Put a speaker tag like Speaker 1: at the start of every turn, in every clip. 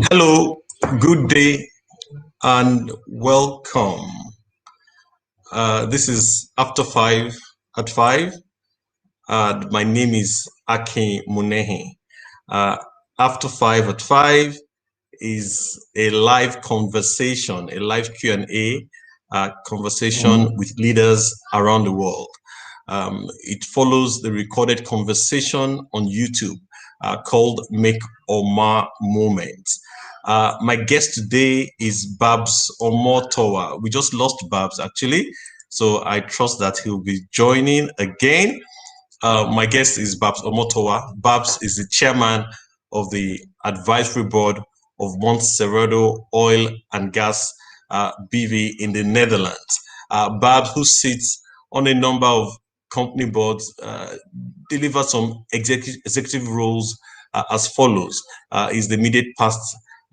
Speaker 1: Hello, good day, and welcome. This is After 5 at 5. My name is Aki Munehi. After 5 at 5 is a live conversation, a live Q&A conversation with leaders around the world. It follows the recorded conversation on YouTube called Make or Mar Moment. My guest today is Babs Omotowa. We just lost Babs actually, so I trust that he'll be joining again. My guest is Babs Omotowa. Babs is the chairman of the advisory board of Montserrado Oil and Gas BV in the Netherlands. Babs, who sits on a number of company boards, delivers some executive roles as follows. Is the immediate past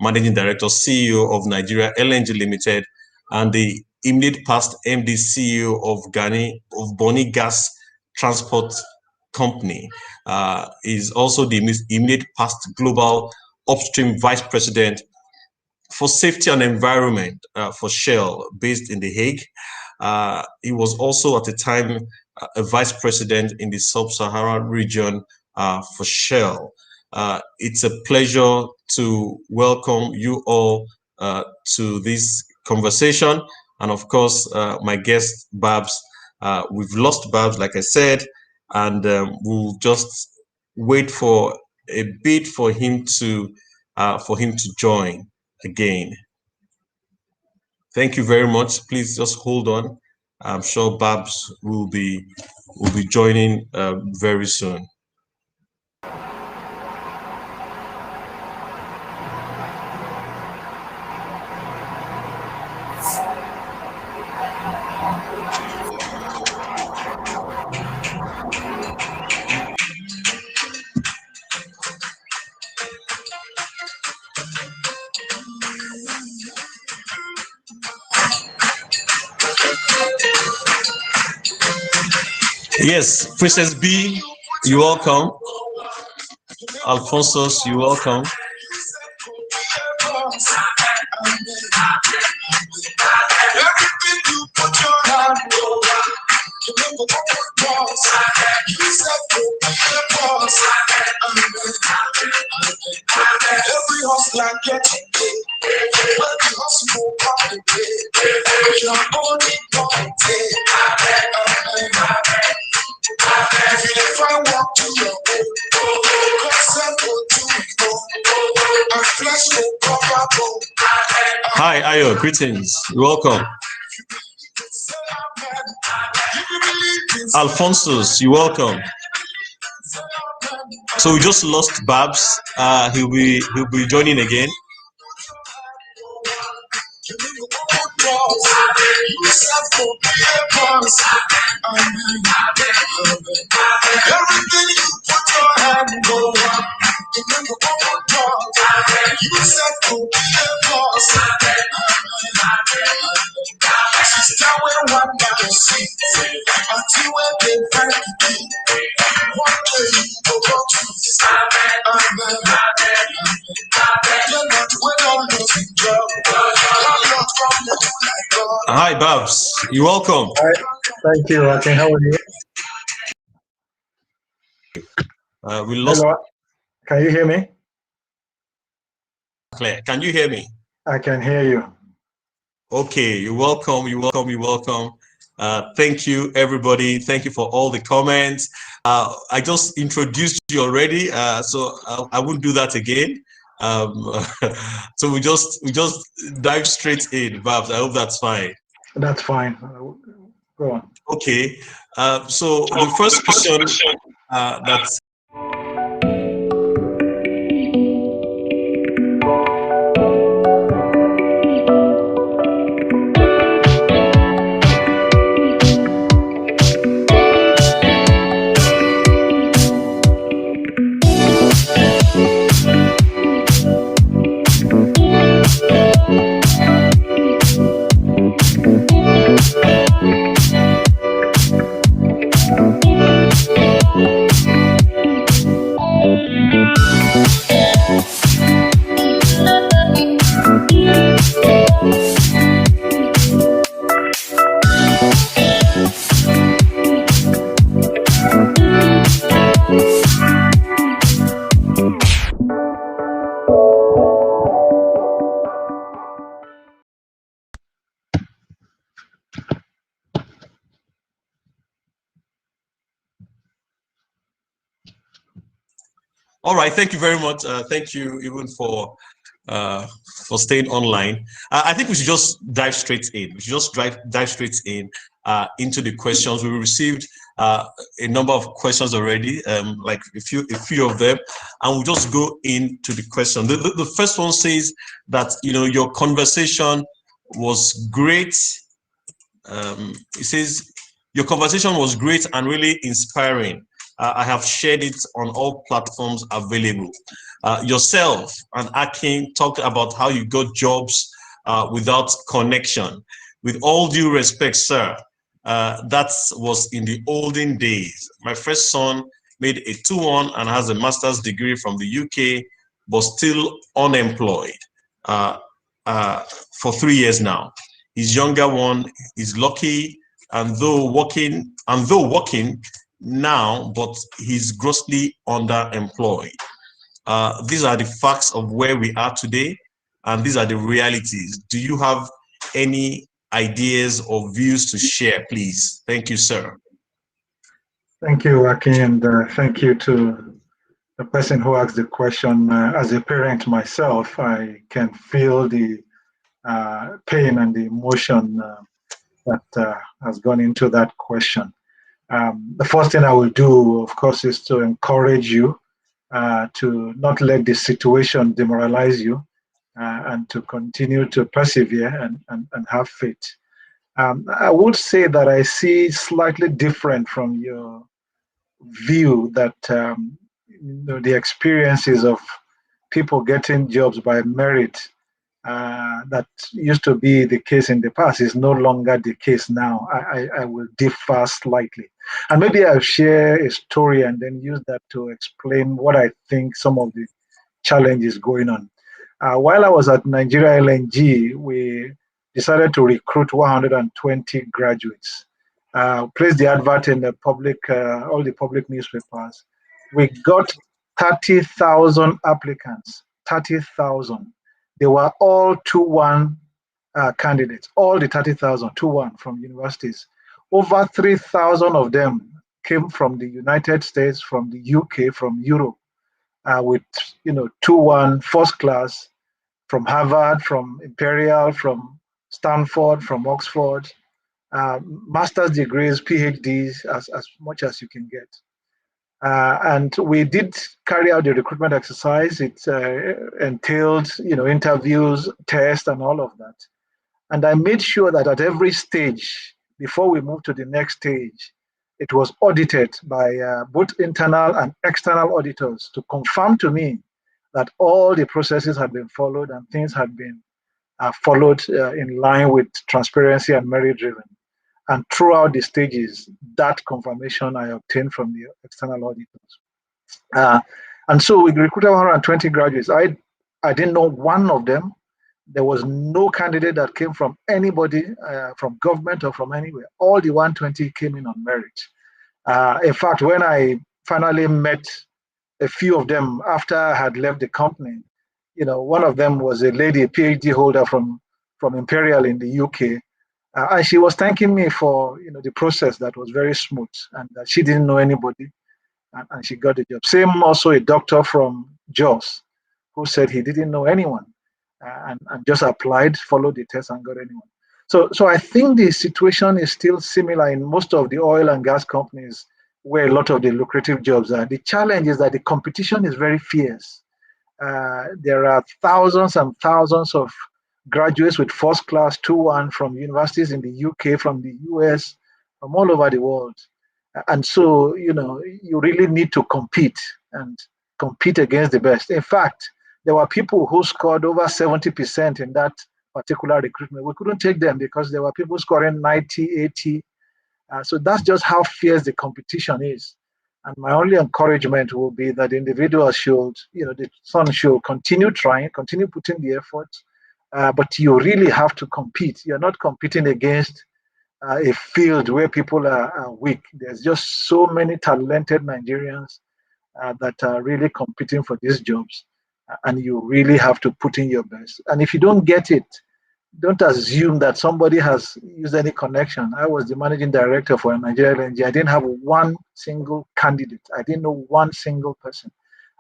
Speaker 1: Managing Director, CEO of Nigeria LNG Limited, and the immediate past MD, CEO of Bonny Gas Transport Company. Is also the immediate past Global Upstream Vice President for Safety and Environment for Shell, based in The Hague. He was also at the time a Vice President in the Sub Sahara region for Shell. It's a pleasure to welcome you all to this conversation. And of course, my guest, Babs. We've lost Babs, like I said, and we'll just wait for a bit for him to join again. Thank you very much. Please just hold on. I'm sure Babs will be joining very soon. Yes, Princess B, you're welcome. Alphonsus, you're welcome. Hi, Ayo, greetings. You're welcome. Alphonsus, you're welcome. So we just lost Babs. He'll be joining again. Hi, Babs. You're welcome.
Speaker 2: Hi. Thank you. Okay, how are you?
Speaker 1: We lost.
Speaker 2: Hello. Can you hear me?
Speaker 1: Claire, can you hear me?
Speaker 2: I can hear you.
Speaker 1: Okay, you're welcome. You're welcome. You're welcome. Thank you, everybody. Thank you for all the comments. I just introduced you already, so I won't do that again. So we just dive straight in, Babs. I hope that's fine.
Speaker 2: That's fine. Go on.
Speaker 1: Okay. So the first question that's All right, thank you very much. Thank you even for staying online. I think we should just dive straight in. We should just dive straight in into the questions. We received a number of questions already, like a few of them, and we'll just go into the question. The first one says that your conversation was great. It says your conversation was great and really inspiring. I have shared it on all platforms available. Yourself and Akin talked about how you got jobs without connection. With all due respect, sir, that was in the olden days. My first son made a 2-1 and has a master's degree from the UK, but still unemployed for 3 years now. His younger one is lucky, and though working now, but he's grossly underemployed. These are the facts of where we are today, and these are the realities. Do you have any ideas or views to share, please? Thank you, sir.
Speaker 2: Thank you, Akin, and thank you to the person who asked the question. As a parent myself, I can feel the pain and the emotion that has gone into that question. The first thing I will do, of course, is to encourage you to not let the situation demoralize you and to continue to persevere and have faith. I would say that I see slightly different from your view that the experiences of people getting jobs by merit that used to be the case in the past is no longer the case now. I will differ slightly. And maybe I'll share a story and then use that to explain what I think some of the challenges going on. While I was at Nigeria LNG, we decided to recruit 120 graduates. Placed the advert in the public, all the public newspapers. We got 30,000 applicants, 30,000. They were all 2-1 candidates, all the 30,000, 2-1 from universities. Over 3,000 of them came from the United States, from the UK, from Europe, with 2-1 first class from Harvard, from Imperial, from Stanford, from Oxford, master's degrees, PhDs, as much as you can get. And we did carry out the recruitment exercise. It entailed, interviews, tests, and all of that. And I made sure that at every stage, before we moved to the next stage, it was audited by both internal and external auditors to confirm to me that all the processes had been followed and things had been followed in line with transparency and merit-driven. And throughout the stages, that confirmation I obtained from the external auditors. And so we recruited 120 graduates. I didn't know one of them. There was no candidate that came from anybody, from government or from anywhere. All the 120 came in on merit. In fact, when I finally met a few of them after I had left the company, one of them was a lady, a PhD holder from Imperial in the UK. And she was thanking me for the process that was very smooth and that she didn't know anybody and she got the job. Same also a doctor from Jos who said he didn't know anyone and just applied, followed the test and got anyone. So I think the situation is still similar in most of the oil and gas companies where a lot of the lucrative jobs are. The challenge is that the competition is very fierce. There are thousands and thousands of graduates with first class 2-1 from universities in the UK, from the US, from all over the world. And so, you really need to compete and compete against the best. In fact, there were people who scored over 70% in that particular recruitment. We couldn't take them because there were people scoring 90, 80. So that's just how fierce the competition is. And my only encouragement will be that individuals should, the son should continue trying, continue putting the effort, but you really have to compete. You're not competing against a field where people are weak. There's just so many talented Nigerians that are really competing for these jobs, and you really have to put in your best. And if you don't get it, don't assume that somebody has used any connection. I was the managing director for Nigeria LNG. I didn't have one single candidate. I didn't know one single person.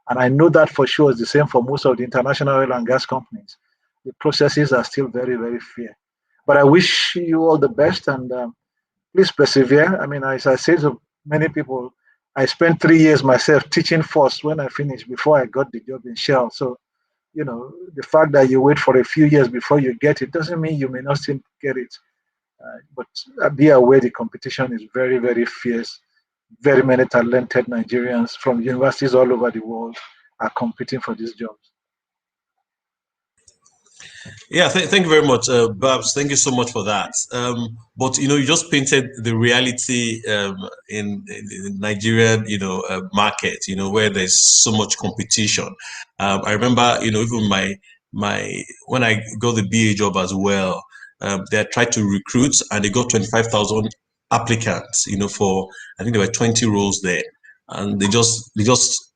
Speaker 2: And I know that for sure is the same for most of the international oil and gas companies. The processes are still very, very fair. But I wish you all the best, and please persevere. I mean, as I say to many people, I spent 3 years myself teaching first when I finished before I got the job in Shell. So, the fact that you wait for a few years before you get it doesn't mean you may not still get it. But be aware the competition is very, very fierce. Very many talented Nigerians from universities all over the world are competing for these jobs.
Speaker 1: Yeah, thank you very much, Babs. Thank you so much for that. But you just painted the reality in the Nigerian, market, where there's so much competition. I remember, even my when I got the BA job as well, they tried to recruit and they got 25,000 applicants, for I think there were 20 roles there, and they just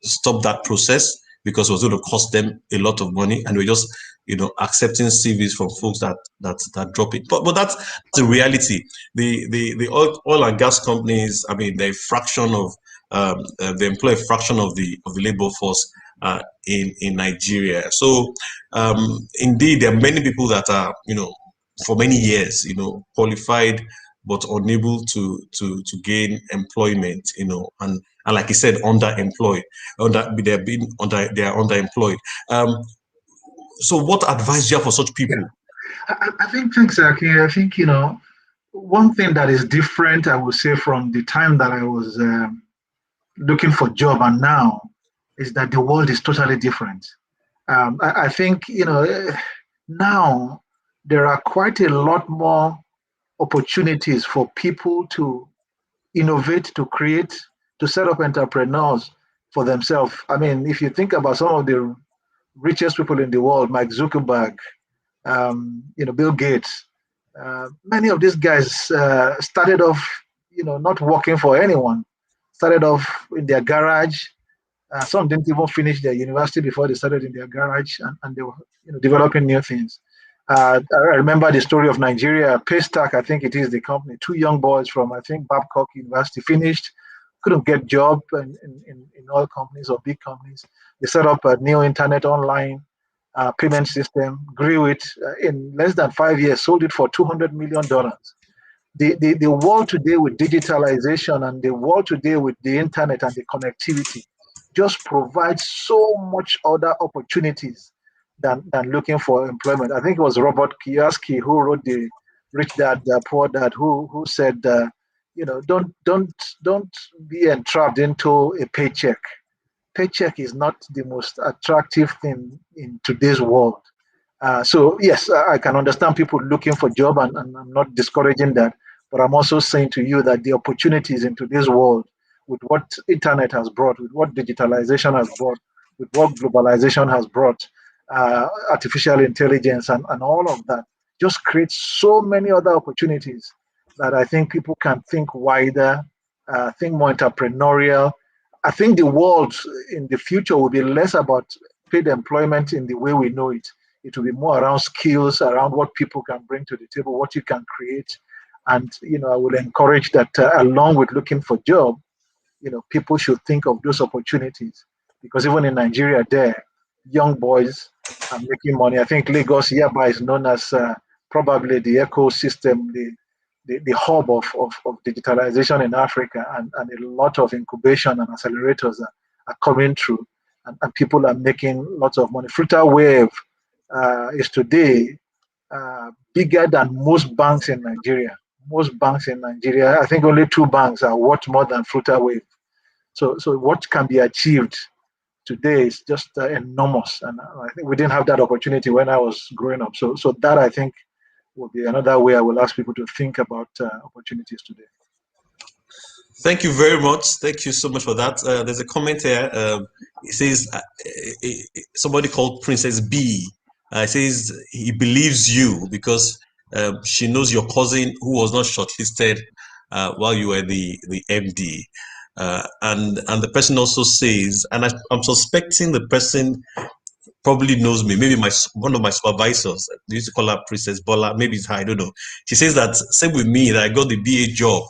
Speaker 1: stopped that process because it was going to cost them a lot of money, and we just accepting CVs from folks that drop it. But that's the reality. The oil and gas companies, I mean, they're a fraction of they employ a fraction of the labor force in Nigeria. So indeed, there are many people that are for many years qualified but unable to gain employment, and like you said, underemployed, they are underemployed. So what advice do you have for such
Speaker 2: Yeah,
Speaker 1: people?
Speaker 2: I think, thanks, Aki. I think, one thing that is different, I would say, from the time that I was looking for job and now is that the world is totally different. I think, now there are quite a lot more opportunities for people to innovate, to create, to set up entrepreneurs for themselves. I mean, if you think about some of the richest people in the world, Mike Zuckerberg, Bill Gates, many of these guys started off, not working for anyone, started off in their garage. Some didn't even finish their university before they started in their garage, and they were developing new things. I remember the story of Nigeria, Paystack, I think it is the company. Two young boys from, I think, Babcock University finished, couldn't get job in oil companies or big companies. They set up a new internet online payment system, grew it in less than 5 years, sold it for $200 million. The world today with digitalization and the world today with the internet and the connectivity just provides so much other opportunities than looking for employment. I think it was Robert Kiyosaki who wrote the Rich Dad Poor Dad who said, don't be entrapped into a paycheck. Paycheck is not the most attractive thing in today's world. So yes, I can understand people looking for job, and I'm not discouraging that, but I'm also saying to you that the opportunities in today's world, with what internet has brought, with what digitalization has brought, with what globalization has brought, artificial intelligence, and all of that, just creates so many other opportunities that I think people can think wider, think more entrepreneurial. I think the world in the future will be less about paid employment in the way we know it. It will be more around skills, around what people can bring to the table, what you can create. And, I will encourage that along with looking for job, people should think of those opportunities. Because even in Nigeria there, young boys are making money. I think Lagos hereby is known as probably the ecosystem, the hub of digitalization in Africa, and a lot of incubation and accelerators are coming through, and people are making lots of money. Fruta Wave is today bigger than most banks in Nigeria. Most banks in Nigeria, I think only two banks are worth more than Fruta Wave. So what can be achieved today is just enormous, and I think we didn't have that opportunity when I was growing up. So that, I think, will be another way I will ask people to think about opportunities today.
Speaker 1: Thank you very much. Thank you so much for that. There's a comment here. It says somebody called Princess B Says he believes you because she knows your cousin who was not shortlisted while you were the MD. And the person also says, and I'm suspecting the person probably knows me. Maybe one of my supervisors, they used to call her Princess Bola. Maybe it's her, I don't know. She says that same with me that I got the BA job.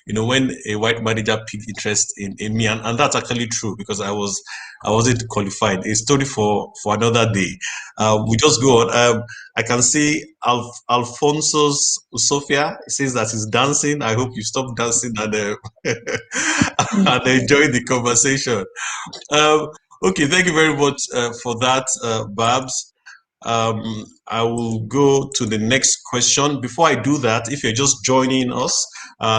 Speaker 1: When a white manager picked interest in me, and that's actually true because I wasn't qualified. A story for another day. We just go on. I can see Alfonso's Sophia says that he's dancing. I hope you stop dancing and and enjoy the conversation. Um, okay, thank you very much for that, Babs. I will go to the next question. Before I do that, if you're just joining us,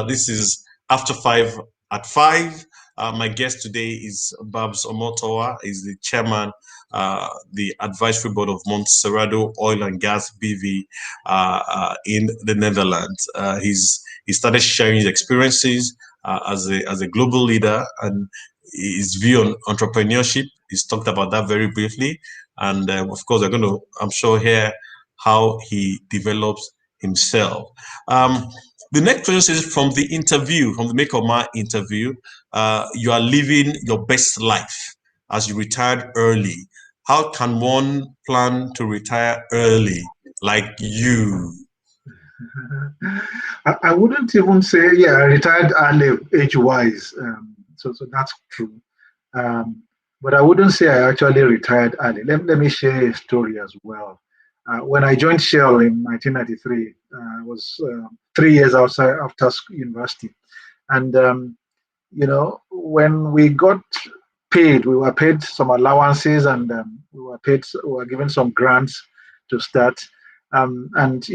Speaker 1: this is After Five at Five. My guest today is Babs Omotowa, is the chairman, the advisory board of Montserrado Oil and Gas BV in the Netherlands. He started sharing his experiences as a global leader and his view on entrepreneurship. He's talked about that very briefly. And of course, I'm sure, hear how he develops himself. The next question is from the Make or My interview. You are living your best life as you retired early. How can one plan to retire early like you?
Speaker 2: I wouldn't even say, yeah, I retired early age-wise. So that's true. But I wouldn't say I actually retired early. Let me share a story as well. When I joined Shell in 1993, I was 3 years outside after university. And, when we got paid, we were paid some allowances and we were given some grants to start. And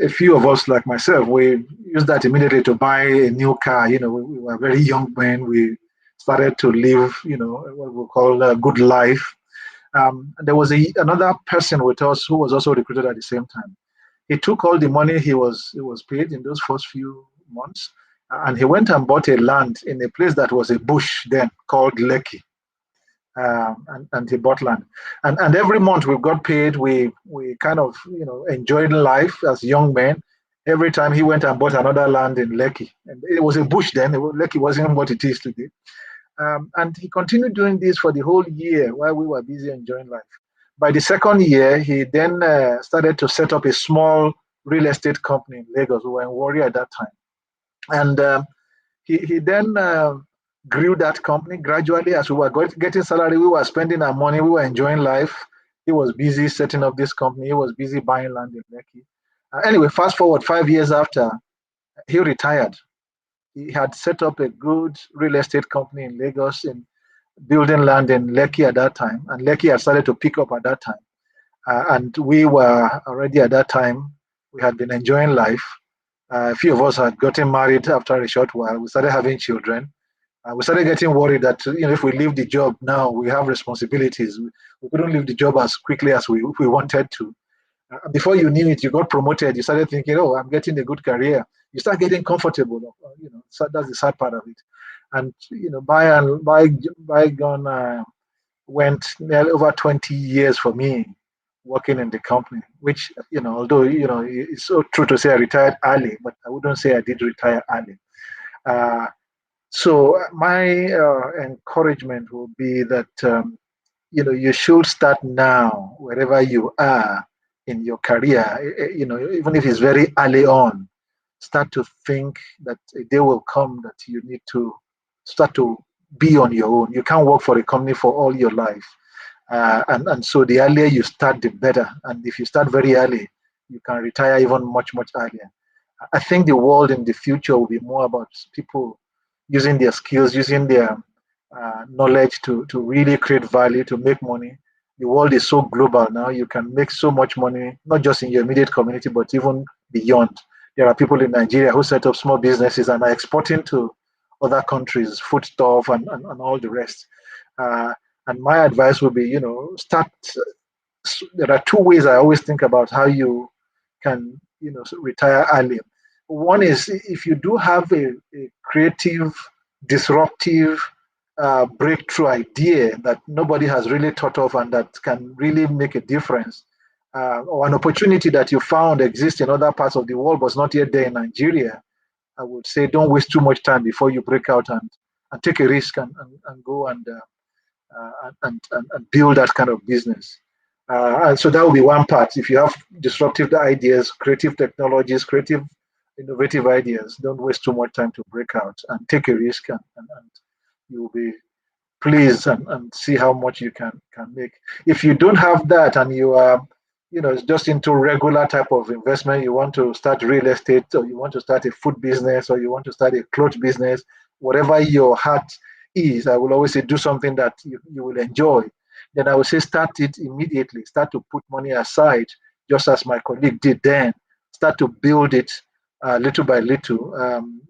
Speaker 2: a few of us like myself, we used that immediately to buy a new car. We were very young men. We started to live, what we call a good life. And there was another person with us who was also recruited at the same time. He took all the money he was paid in those first few months, and he went and bought a land in a place that was a bush then called Lekki. And he bought land, and every month we got paid. We kind of enjoyed life as young men. Every time he went and bought another land in Lekki, and it was a bush then. Lekki wasn't what it is today. And he continued doing this for the whole year while we were busy enjoying life. By the second year, he then started to set up a small real estate company in Lagos. We were in Warri at that time, and he then grew that company gradually. As we were getting salary, we were spending our money, we were enjoying life. He was busy setting up this company. He was busy buying land in Lekki. Anyway, fast forward 5 years after, he retired. He had set up a good real estate company in Lagos in building land in Lekki at that time. And Lekki had started to pick up at that time. And we were already at that time, we had been enjoying life. A few of us had gotten married after a short while. We started having children. We started getting worried that if we leave the job now, we have responsibilities. We couldn't leave the job as quickly as we wanted to. Before you knew it, you got promoted. You started thinking, "Oh, I'm getting a good career." You start getting comfortable. So that's the sad part of it. And bygone went nearly over 20 years for me working in the company. Which although it's so true to say I retired early, but I wouldn't say I did retire early. So my encouragement will be that you should start now wherever you are in your career. Even if it's very early on, start to think that a day will come that you need to start to be on your own. You can't work for a company for all your life, and so the earlier you start, the better. And if you start very early, you can retire even much earlier. I think the world in the future will be more about people using their skills, using their knowledge to really create value, to make money. The world is so global now. You can make so much money, not just in your immediate community, but even beyond. There are people in Nigeria who set up small businesses and are exporting to other countries, foodstuff and all the rest. And my advice would be, start. There are two ways I always think about how you can, retire early. One is if you do have a creative, disruptive, breakthrough idea that nobody has really thought of and that can really make a difference. or an opportunity that you found exists in other parts of the world but not yet there in Nigeria, I would say don't waste too much time before you break out and take a risk and go and build that kind of business. And so that will be one part. If you have disruptive ideas, creative technologies, creative, innovative ideas, don't waste too much time to break out and take a risk, and you will be pleased and see how much you can make. If you don't have that and you are, just into regular type of investment, you want to start real estate, or you want to start a food business, or you want to start a clothes business, whatever your heart is, I will always say do something that you will enjoy. Then I will say start it immediately. Start to put money aside, just as my colleague did then. Start to build it little by little.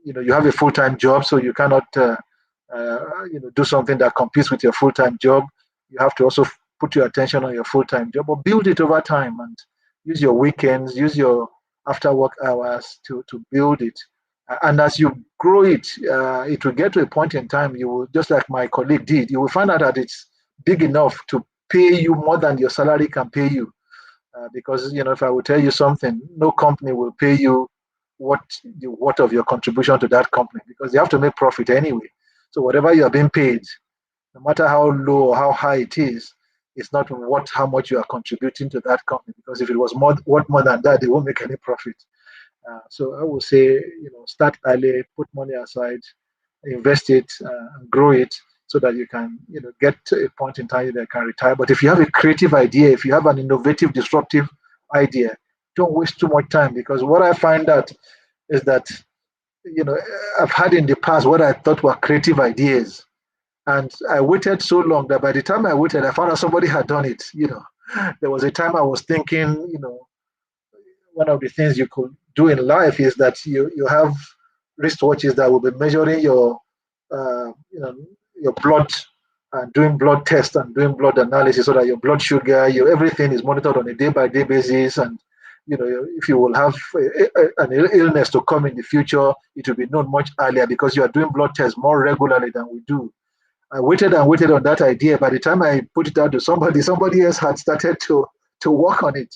Speaker 2: You have a full-time job, so you cannot do something that competes with your full-time job. You have to also put your attention on your full-time job, but build it over time and use your weekends, use your after work hours to build it. And as you grow it, it will get to a point in time, you will, just like my colleague did, you will find out that it's big enough to pay you more than your salary can pay you. Because, if I will tell you something, no company will pay you what the worth of your contribution to that company, because they have to make profit anyway. So whatever you are being paid, no matter how low or how high it is, it's not worth how much you are contributing to that company. Because if it was worth more than that, they won't make any profit. So I would say, start early, put money aside, invest it, grow it, so that you can, get to a point in time that you can retire. But if you have a creative idea, if you have an innovative, disruptive idea, don't waste too much time. Because what I find out is that, I've had in the past what I thought were creative ideas, and I waited so long that by the time I waited, I found out somebody had done it. There was a time I was thinking, one of the things you could do in life is that you have wristwatches that will be measuring your blood, and doing blood tests and doing blood analysis, so that your blood sugar, your everything is monitored on a day-by-day basis. And if you will have an illness to come in the future, it will be known much earlier, because you are doing blood tests more regularly than we do. I waited and waited on that idea. By the time I put it out to somebody else had started to work on it.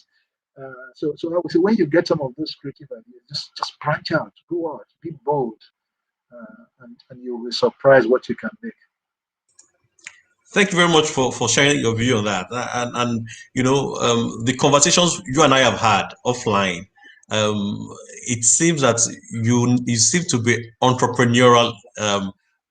Speaker 2: So I would say, when you get some of those creative ideas, just branch out, go out, be bold, and you'll be surprised what you can make.
Speaker 1: Thank you very much for sharing your view on that. The conversations you and I have had offline, it seems that you seem to be entrepreneurial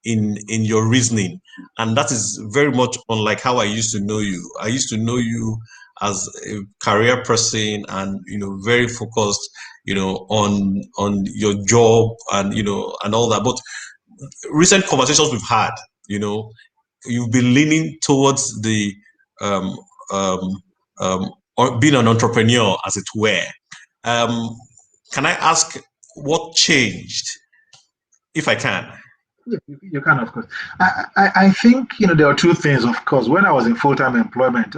Speaker 1: in your reasoning, and that is very much unlike how I used to know you. I used to know you as a career person, and very focused, on your job, and and all that. But recent conversations we've had, you know, you've been leaning towards the um, um, or being an entrepreneur, as it were. Um, can I ask what changed, if I can?
Speaker 2: Yeah, you can, of course. I think there are two things. Of course, when I was in full-time employment,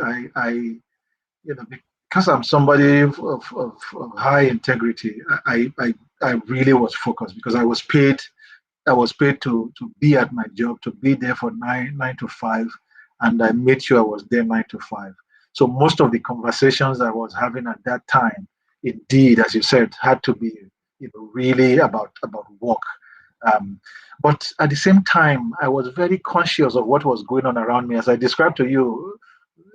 Speaker 2: because I'm somebody of high integrity, I really was focused, because I was paid to be at my job, to be there for nine to five, and I made sure I was there 9 to 5. So most of the conversations I was having at that time, indeed, as you said, had to be really about work. Um, but at the same time, I was very conscious of what was going on around me. As I described to you,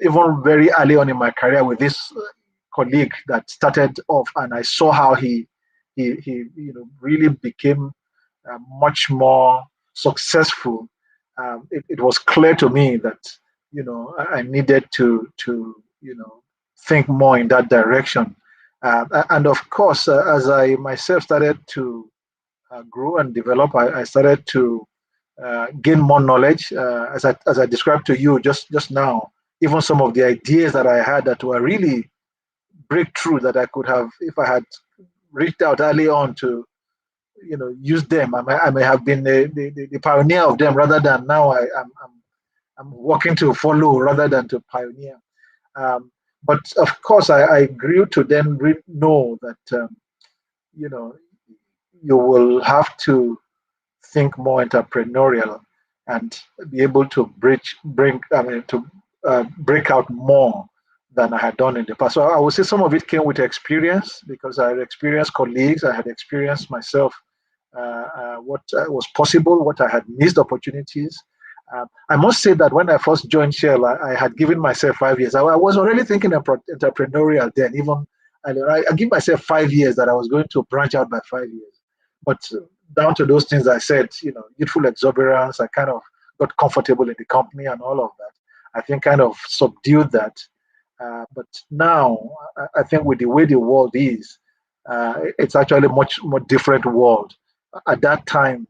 Speaker 2: even very early on in my career, with this colleague that started off, and I saw how he really became much more successful. It was clear to me that I needed to think more in that direction. And of course, as I myself started to grow and develop, I started to gain more knowledge. As I described to you just now, even some of the ideas that I had that were really breakthrough, that I could have, if I had reached out early on to use them, I may have been the pioneer of them, rather than now I'm working to follow rather than to pioneer. Um, but of course, I grew to then know that you know you will have to think more entrepreneurial and be able to break out more than I had done in the past. So I would say some of it came with experience, because I had experienced colleagues, I had experienced myself, what was possible, what I had missed opportunities. I must say that when I first joined Shell, I had given myself 5 years. I was already thinking of entrepreneurial then. Even I give myself 5 years that I was going to branch out by 5 years. But down to those things I said, youthful exuberance, I kind of got comfortable in the company and all of that. I think kind of subdued that. But now, I think with the way the world is, it's actually a much more different world. At that time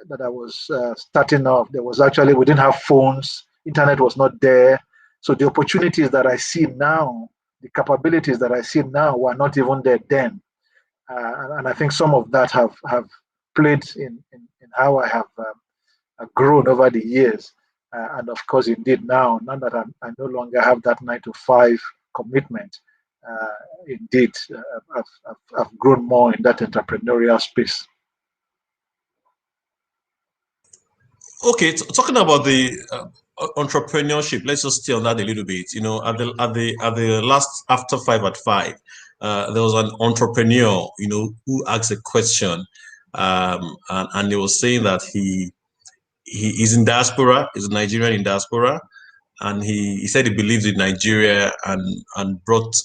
Speaker 2: that I was starting off, there was actually, we didn't have phones, internet was not there. So the opportunities that I see now, the capabilities that I see now were not even there then. And I think some of that have played in how I have grown over the years. And of course, indeed, now that I no longer have that 9 to 5 commitment, indeed, I've grown more in that entrepreneurial space.
Speaker 1: Okay, talking about the entrepreneurship, let's just stay on that a little bit. At the last after 5 at 5, there was an entrepreneur, who asked a question, and he was saying that he is in diaspora, is a Nigerian in diaspora, and he said he believes in Nigeria, and brought,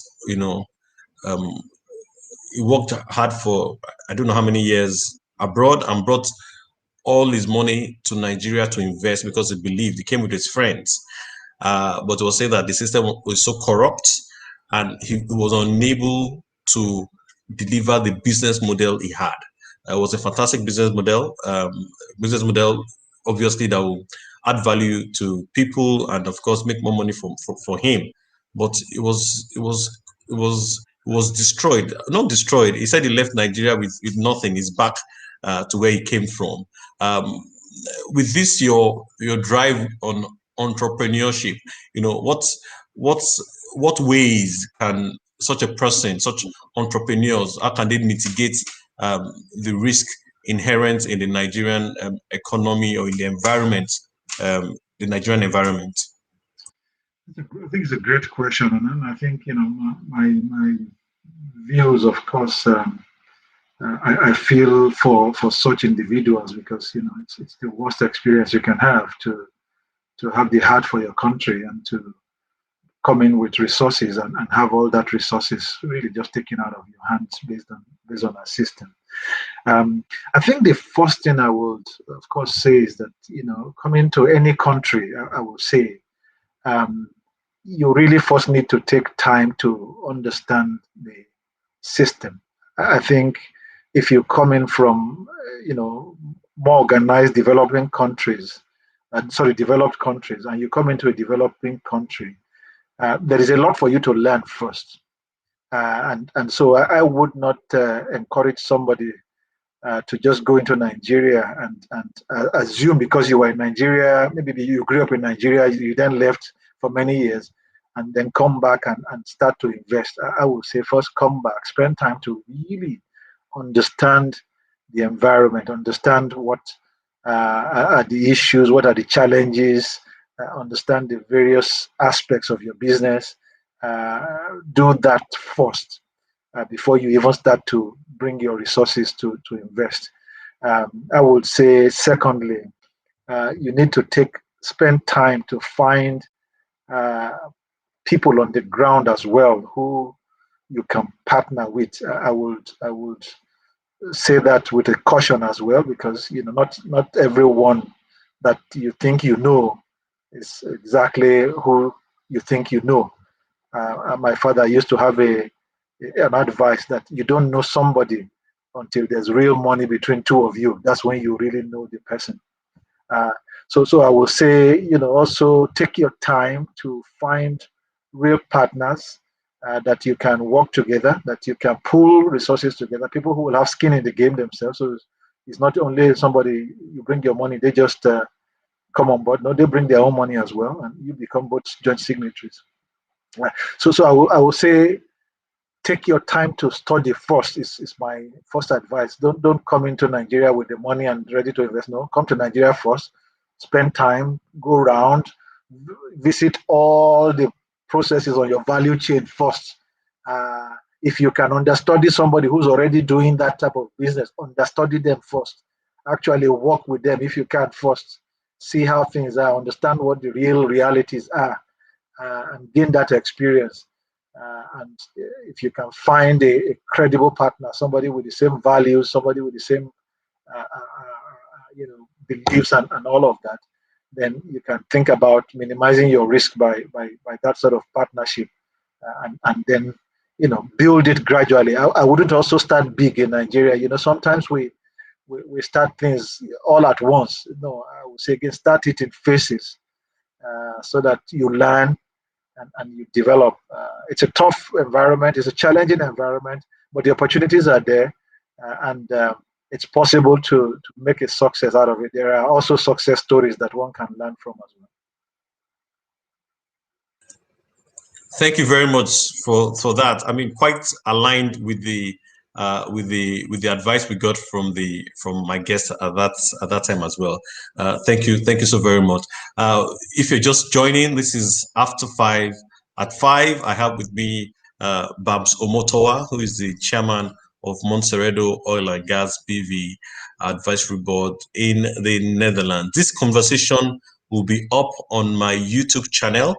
Speaker 1: um, he worked hard for I don't know how many years abroad, and brought all his money to Nigeria to invest because he believed, he came with his friends. But he was saying that the system was so corrupt, and he was unable to deliver the business model he had. It was a fantastic business model, obviously, that will add value to people and, of course, make more money for him. But it was destroyed. Not destroyed. He said he left Nigeria with nothing. He's back to where he came from. Um, with this, your drive on entrepreneurship, what ways can such a person, such entrepreneurs, how can they mitigate the risk inherent in the Nigerian economy, or in the environment, the Nigerian environment?
Speaker 2: I think it's a great question, and I think my views, of course. I feel for such individuals, because it's the worst experience you can have, to have the heart for your country and to come in with resources, and have all that resources really just taken out of your hands based on a system. I think the first thing I would, of course, say is that coming to any country, I would say, um, you really first need to take time to understand the system. I think if you come in from, more organized developed countries, and you come into a developing country, there is a lot for you to learn first. And so I would not encourage somebody to just go into Nigeria and assume, because you were in Nigeria, maybe you grew up in Nigeria, you then left for many years, and then come back and start to invest. I would say first come back, spend time to really understand the environment, understand what are the issues, what are the challenges, understand the various aspects of your business. Do that first before you even start to bring your resources to invest. I would say, secondly, you need to spend time to find uh, people on the ground as well who you can partner with. I would say that with a caution as well, because not everyone that you think you know is exactly who you think you know. My father used to have an advice that you don't know somebody until there's real money between two of you. That's when you really know the person. Uh, so I will say, also take your time to find real partners that you can work together, that you can pool resources together, people who will have skin in the game themselves. So it's not only somebody you bring your money, they just come on board. No, they bring their own money as well, and you become both joint signatories. So I will say take your time to study first is my first advice. Don't come into Nigeria with the money and ready to invest. No, come to Nigeria first, spend time, go around, visit all the processes on your value chain first. If you can understudy somebody who's already doing that type of business, understudy them first. Actually work with them if you can first. See how things are, understand what the real realities are, and gain that experience. And if you can find a credible partner, somebody with the same values, somebody with the same beliefs and all of that, then you can think about minimizing your risk by that sort of partnership, and then build it gradually. I wouldn't also start big in Nigeria. Sometimes we start things all at once. No, I would say again, start it in phases, so that you learn and you develop. It's a tough environment, it's a challenging environment, but the opportunities are there, and it's possible to make a success out of it. There are also success stories that one can learn from as well.
Speaker 1: Thank you very much for that. I mean, quite aligned with the advice we got from my guest at that time as well. Thank you so very much. If you're just joining, this is After 5 at 5. I have with me Babs Omotowa, who is the chairman of Montserrado Oil and Gas BV Advisory Board in the Netherlands. This conversation will be up on my YouTube channel.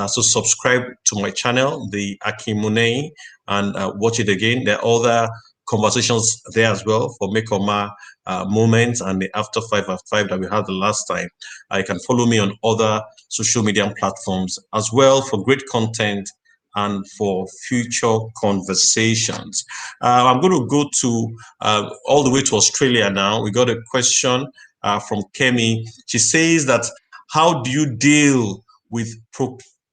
Speaker 1: So subscribe to my channel, the Akimune, and watch it again. There are other conversations there as well for Make or Ma moments and the After 5 at 5 that we had the last time. You can follow me on other social media platforms as well for great content and for future conversations. I'm going to go to all the way to Australia now. We got a question from Kemi. She says that, how do you deal with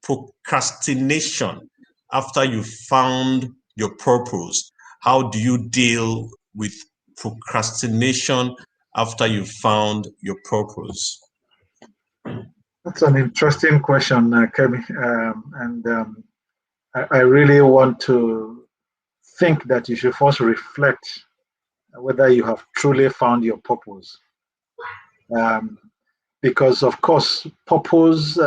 Speaker 1: procrastination after you found your purpose? How do you deal with procrastination after you found your purpose?
Speaker 2: That's an interesting question, Kemi. I really want to think that you should first reflect whether you have truly found your purpose. Because, of course, purpose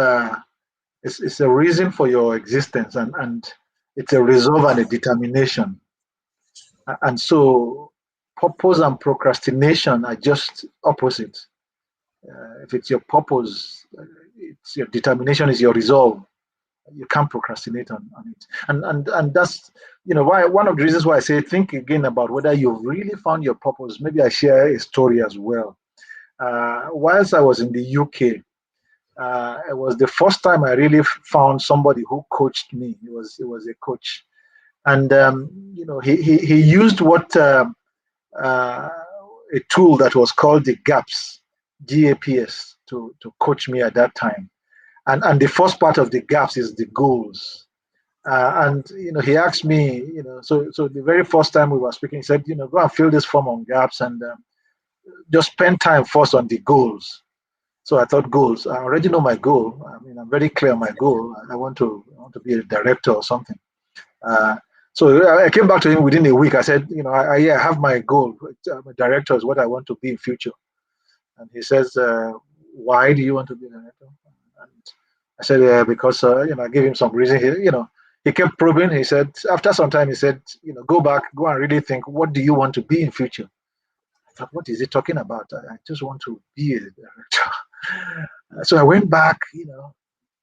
Speaker 2: is a reason for your existence, and it's a resolve and a determination. And so purpose and procrastination are just opposite. If it's your purpose, it's your determination, is your resolve. You can't procrastinate on it. And that's why, one of the reasons why I say think again about whether you've really found your purpose. Maybe I share a story as well. Whilst I was in the UK, it was the first time I really found somebody who coached me. He was a coach, and he used what a tool that was called the GAPS to coach me at that time. And the first part of the GAPS is the goals. And he asked me, so the very first time we were speaking, he said, go and fill this form on GAPS and just spend time first on the goals. So I thought, goals. I already know my goal. I mean, I'm very clear on my goal. I want to be a director or something. So I came back to him within a week. I said, I have my goal. I'm a director is what I want to be in future. And he says, why do you want to be a director? And I said, because I gave him some reason. He kept probing. He said, after some time, he said, go and really think, what do you want to be in future? I thought, what is he talking about? I just want to be a director. So I went back,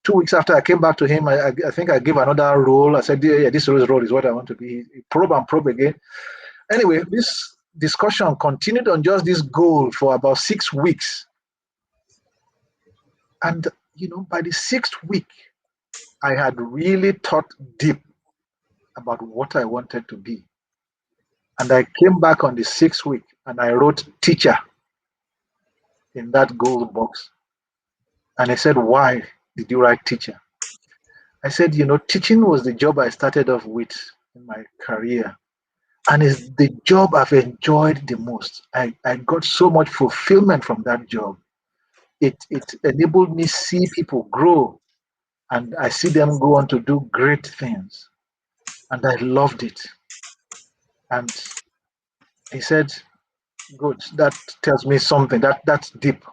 Speaker 2: 2 weeks after I came back to him, I think I gave another role. I said, yeah, this role is what I want to be. He probe again. Anyway, this discussion continued on just this goal for about 6 weeks. And, by the 6th week, I had really thought deep about what I wanted to be. And I came back on the 6th week and I wrote teacher in that goal box. And I said, why did you write teacher? I said, teaching was the job I started off with in my career. And it's the job I've enjoyed the most. I got so much fulfillment from that job. It enabled me see people grow, and I see them go on to do great things. And I loved it. And he said, good, that tells me something. That's deep.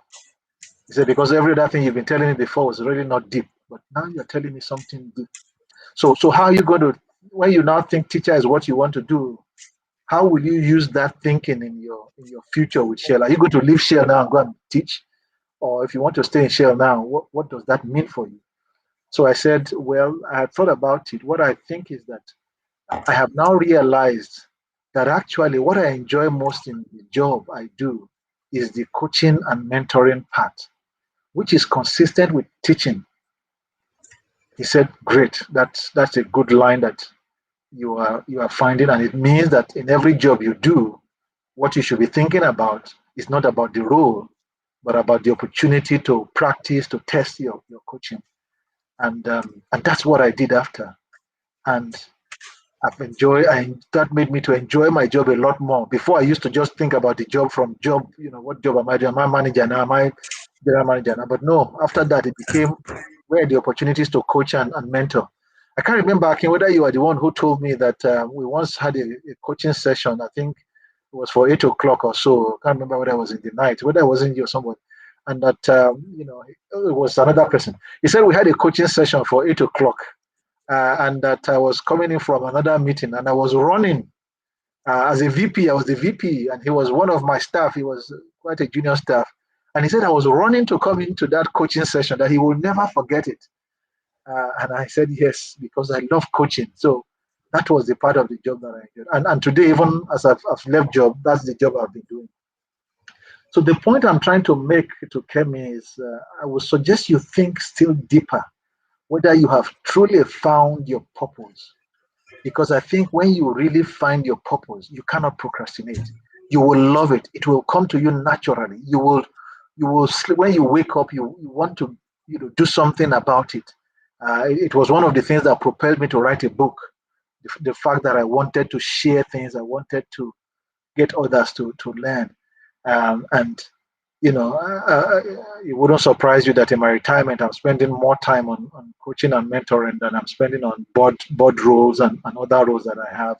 Speaker 2: He said, because every other thing you've been telling me before was really not deep. But now you're telling me something deep. So how are you going to, when you now think teacher is what you want to do, how will you use that thinking in your future with Shell? Are you going to leave Shell now and go and teach? Or if you want to stay in Shell now, what does that mean for you? So I said, well, I had thought about it. What I think is that I have now realized that actually what I enjoy most in the job I do is the coaching and mentoring part, which is consistent with teaching. He said, great, that's a good line that you are finding, and it means that in every job you do, what you should be thinking about is not about the role, but about the opportunity to practice, to test your coaching. And that's what I did after. And that made me to enjoy my job a lot more. Before I used to just think about the job from job, what job am I doing? Am I manager now? Am I general manager now? But no, after that, it became where the opportunities to coach and mentor. I can't remember, Akin, whether you are the one who told me that we once had a coaching session. I think it was for 8 o'clock or so. I can't remember whether it was in the night, whether it wasn't you or someone. And that, it was another person. He said we had a coaching session for 8 o'clock, and that I was coming in from another meeting, and I was running as a VP. I was the VP, and he was one of my staff. He was quite a junior staff. And he said I was running to come into that coaching session, that he will never forget it. And I said yes, because I love coaching. So that was the part of the job that I did. And today, even as I've left job, that's the job I've been doing. So the point I'm trying to make to Kemi is I would suggest you think still deeper, whether you have truly found your purpose. Because I think when you really find your purpose, you cannot procrastinate. You will love it. It will come to you naturally. You will sleep, when you wake up, you want to do something about it. It was one of the things that propelled me to write a book. The fact that I wanted to share things, I wanted to get others to learn. And it wouldn't surprise you that in my retirement, I'm spending more time on coaching and mentoring than I'm spending on board roles and other roles that I have.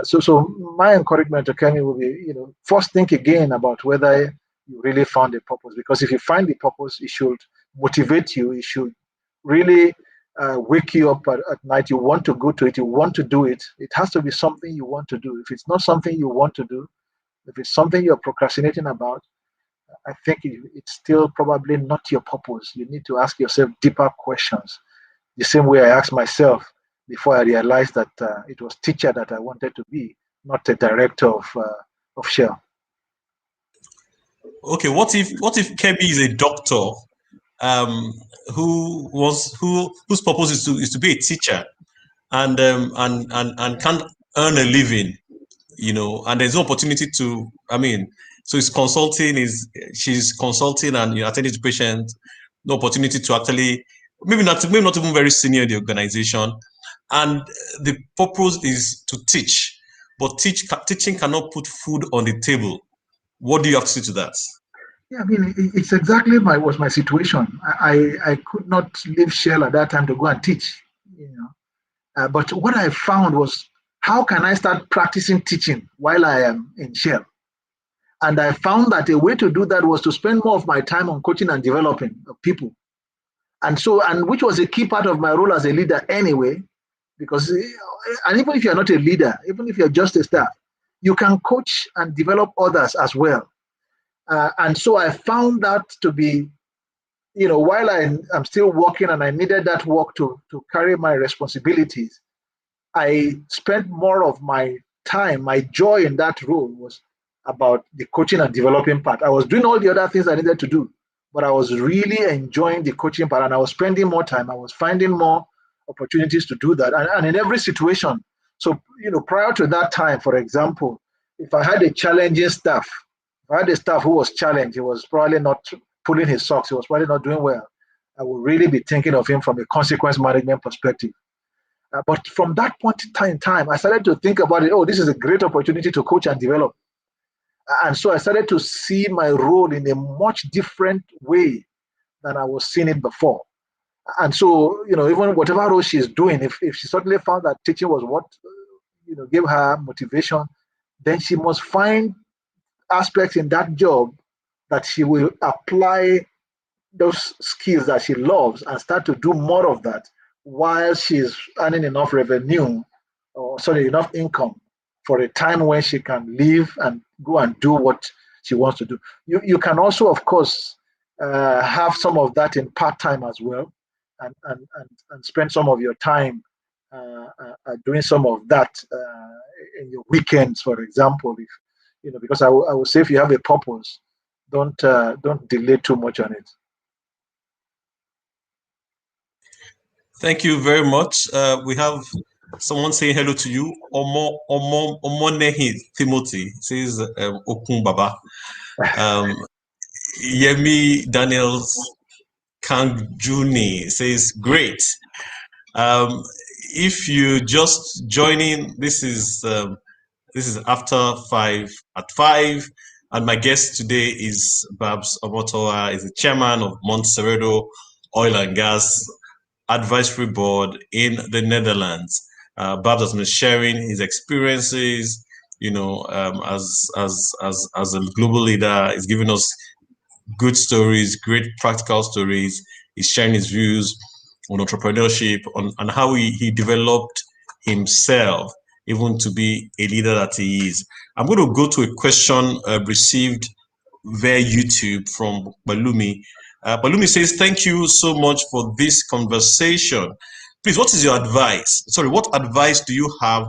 Speaker 2: So my encouragement to Kemi will be, first think again about whether you really found a purpose. Because if you find the purpose, it should motivate you. It should really wake you up at night. You want to go to it. You want to do it. It has to be something you want to do. If it's not something you want to do, if it's something you're procrastinating about, I think it's still probably not your purpose. You need to ask yourself deeper questions. The same way I asked myself before I realized that it was teacher that I wanted to be, not a director of Shell.
Speaker 1: Okay, what if Kemi is a doctor um, whose purpose is to be a teacher and can't earn a living, and there's no opportunity to, so she's consulting and attending to patients, no opportunity to actually, maybe not even very senior in the organization, and the purpose is to teach, but teaching cannot put food on the table. What do you have to say to that?
Speaker 2: Yeah, it's exactly was my situation. I could not leave Shell at that time to go and teach, but what I found was, how can I start practicing teaching while I am in Shell? And I found that a way to do that was to spend more of my time on coaching and developing people. And which was a key part of my role as a leader anyway, because, and even if you're not a leader, even if you're just a staff, you can coach and develop others as well. And so I found that to be, while I'm still working and I needed that work to carry my responsibilities, I spent more of my time, my joy in that role was about the coaching and developing part. I was doing all the other things I needed to do, but I was really enjoying the coaching part, and I was spending more time. I was finding more opportunities to do that, and in every situation. So, prior to that time, for example, if I had a challenging staff, if I had a staff who was challenged, he was probably not pulling his socks, he was probably not doing well, I would really be thinking of him from a consequence management perspective. But from that point in time, I started to think about it. Oh, this is a great opportunity to coach and develop. And so I started to see my role in a much different way than I was seeing it before. And so, even whatever role she's doing, if she suddenly found that teaching was what, gave her motivation, then she must find aspects in that job that she will apply those skills that she loves and start to do more of that
Speaker 3: while she's earning enough revenue, or sorry, enough income for a time when she can leave and go and do what she wants to do. You can also, of course, have some of that in part time as well, and spend some of your time doing some of that in your weekends, for example. If because I would say if you have a purpose, don't delay too much on it.
Speaker 1: Thank you very much. We have someone saying hello to you. Omonehi Timothy says Okun Baba. Yemi Daniels Kangjuni says great. If you just joining, this is after 5 at 5, and my guest today is Babs Omotowa, is the chairman of Montserrado Oil and Gas Advisory Board in the Netherlands. Babs has been sharing his experiences, as a global leader. He's giving us good stories, great practical stories. He's sharing his views on entrepreneurship, on how he developed himself even to be a leader that he is. I'm going to go to a question received via YouTube from Balumi. Balumi says, thank you so much for this conversation. Please, what is your advice? Sorry, what advice do you have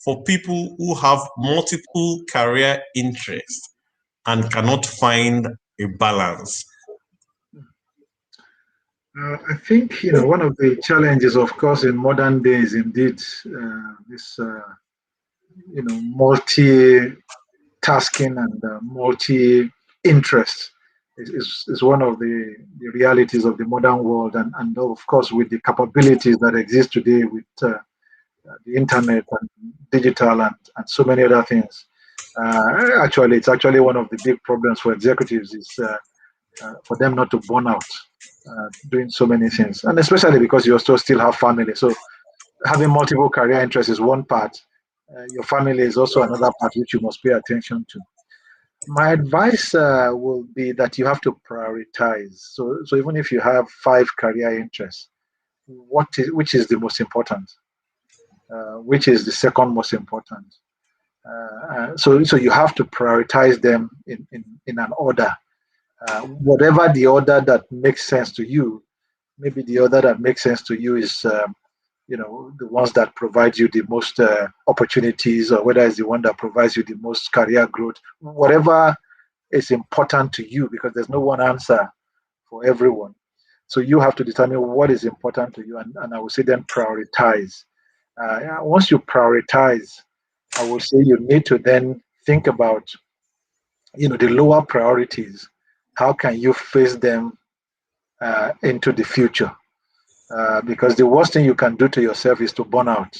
Speaker 1: for people who have multiple career interests and cannot find a balance?
Speaker 2: I think one of the challenges, of course, in modern days, indeed, this multi-tasking and multi-interest is one of the realities of the modern world, and of course, with the capabilities that exist today with the internet and digital and so many other things. It's actually one of the big problems for executives is for them not to burn out doing so many things, and especially because you also still have family. So having multiple career interests is one part. Your family is also another part which you must pay attention to. My advice will be that you have to prioritize. So even if you have 5 career interests, which is the most important? Which is the second most important? So you have to prioritize them in an order. Whatever the order that makes sense to you, maybe the order that makes sense to you is the ones that provide you the most opportunities, or whether it's the one that provides you the most career growth, whatever is important to you, because there's no one answer for everyone. So you have to determine what is important to you, and I would say then prioritize. Once you prioritize, I would say you need to then think about the lower priorities. How can you face them into the future? Because the worst thing you can do to yourself is to burn out.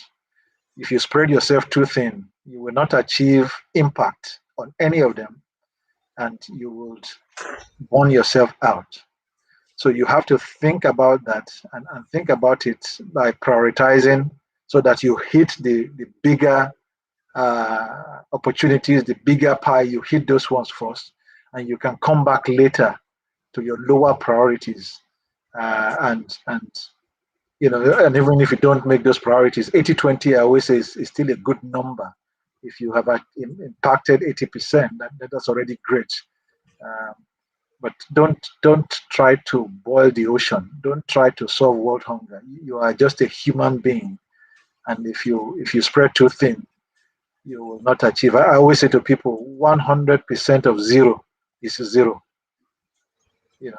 Speaker 2: If you spread yourself too thin, you will not achieve impact on any of them, and you will burn yourself out. So you have to think about that, and think about it by prioritizing, so that you hit the bigger opportunities, the bigger pie. You hit those ones first, and you can come back later to your lower priorities, and and even if you don't make those priorities, 80/20, I always say, is still a good number. If you have impacted 80%, that's already great. But don't try to boil the ocean. Don't try to solve world hunger. You are just a human being, and if you spread too thin, you will not achieve. I always say to people, 100% of zero is zero.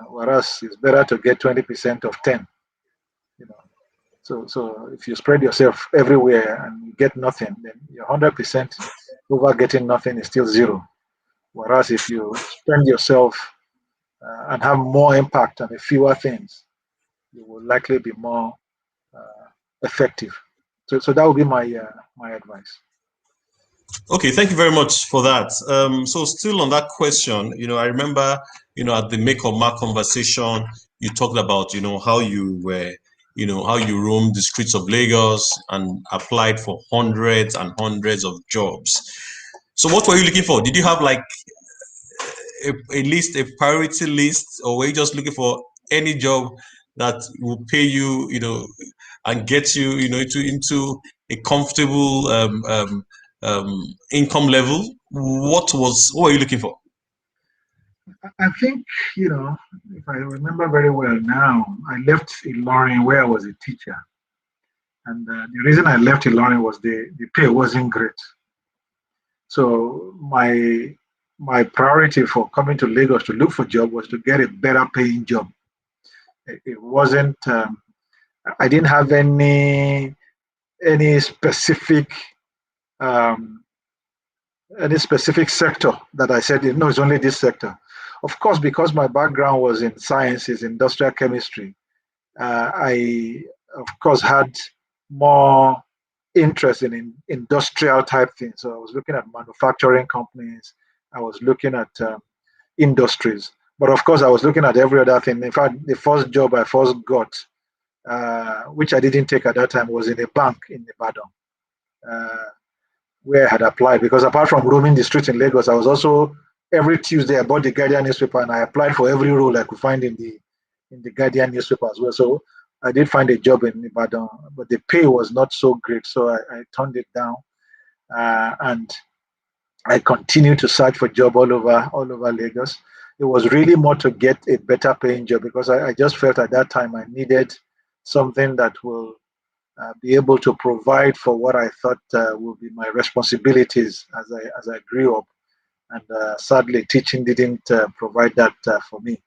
Speaker 2: Whereas it's better to get 20% of 10. So if you spread yourself everywhere and you get nothing, then you're 100% over getting nothing is still zero. Whereas if you spend yourself and have more impact on fewer things, you will likely be more effective. So that would be my advice.
Speaker 1: Okay, thank you very much for that. So still on that question, I remember, at the Make or Mark conversation, you talked about, how you were, how you roamed the streets of Lagos and applied for hundreds and hundreds of jobs. So what were you looking for? Did you have like a list, a priority list, or were you just looking for any job that will pay you, and get you, into a comfortable income level? What were you looking for?
Speaker 2: I think, if I remember very well now, I left Ilorin where I was a teacher. And the reason I left Ilorin was the pay wasn't great. So my priority for coming to Lagos to look for a job was to get a better paying job. It wasn't, I didn't have any specific um, sector that I said, no, it's only this sector. Of course, because my background was in sciences, industrial chemistry, I, of course, had more interest in industrial type things. So I was looking at manufacturing companies, I was looking at industries. But of course, I was looking at every other thing. In fact, the first job I first got, which I didn't take at that time, was in a bank in Ibadan. Where I had applied, because apart from roaming the streets in Lagos, I was also every Tuesday I bought the Guardian newspaper and I applied for every role I could find in the Guardian newspaper as well. So I did find a job in Ibadan, but the pay was not so great, so I turned it down, and I continued to search for job all over Lagos. It was really more to get a better paying job because I just felt at that time I needed something that will be able to provide for what I thought would be my responsibilities as I grew up. And sadly, teaching didn't provide that for me.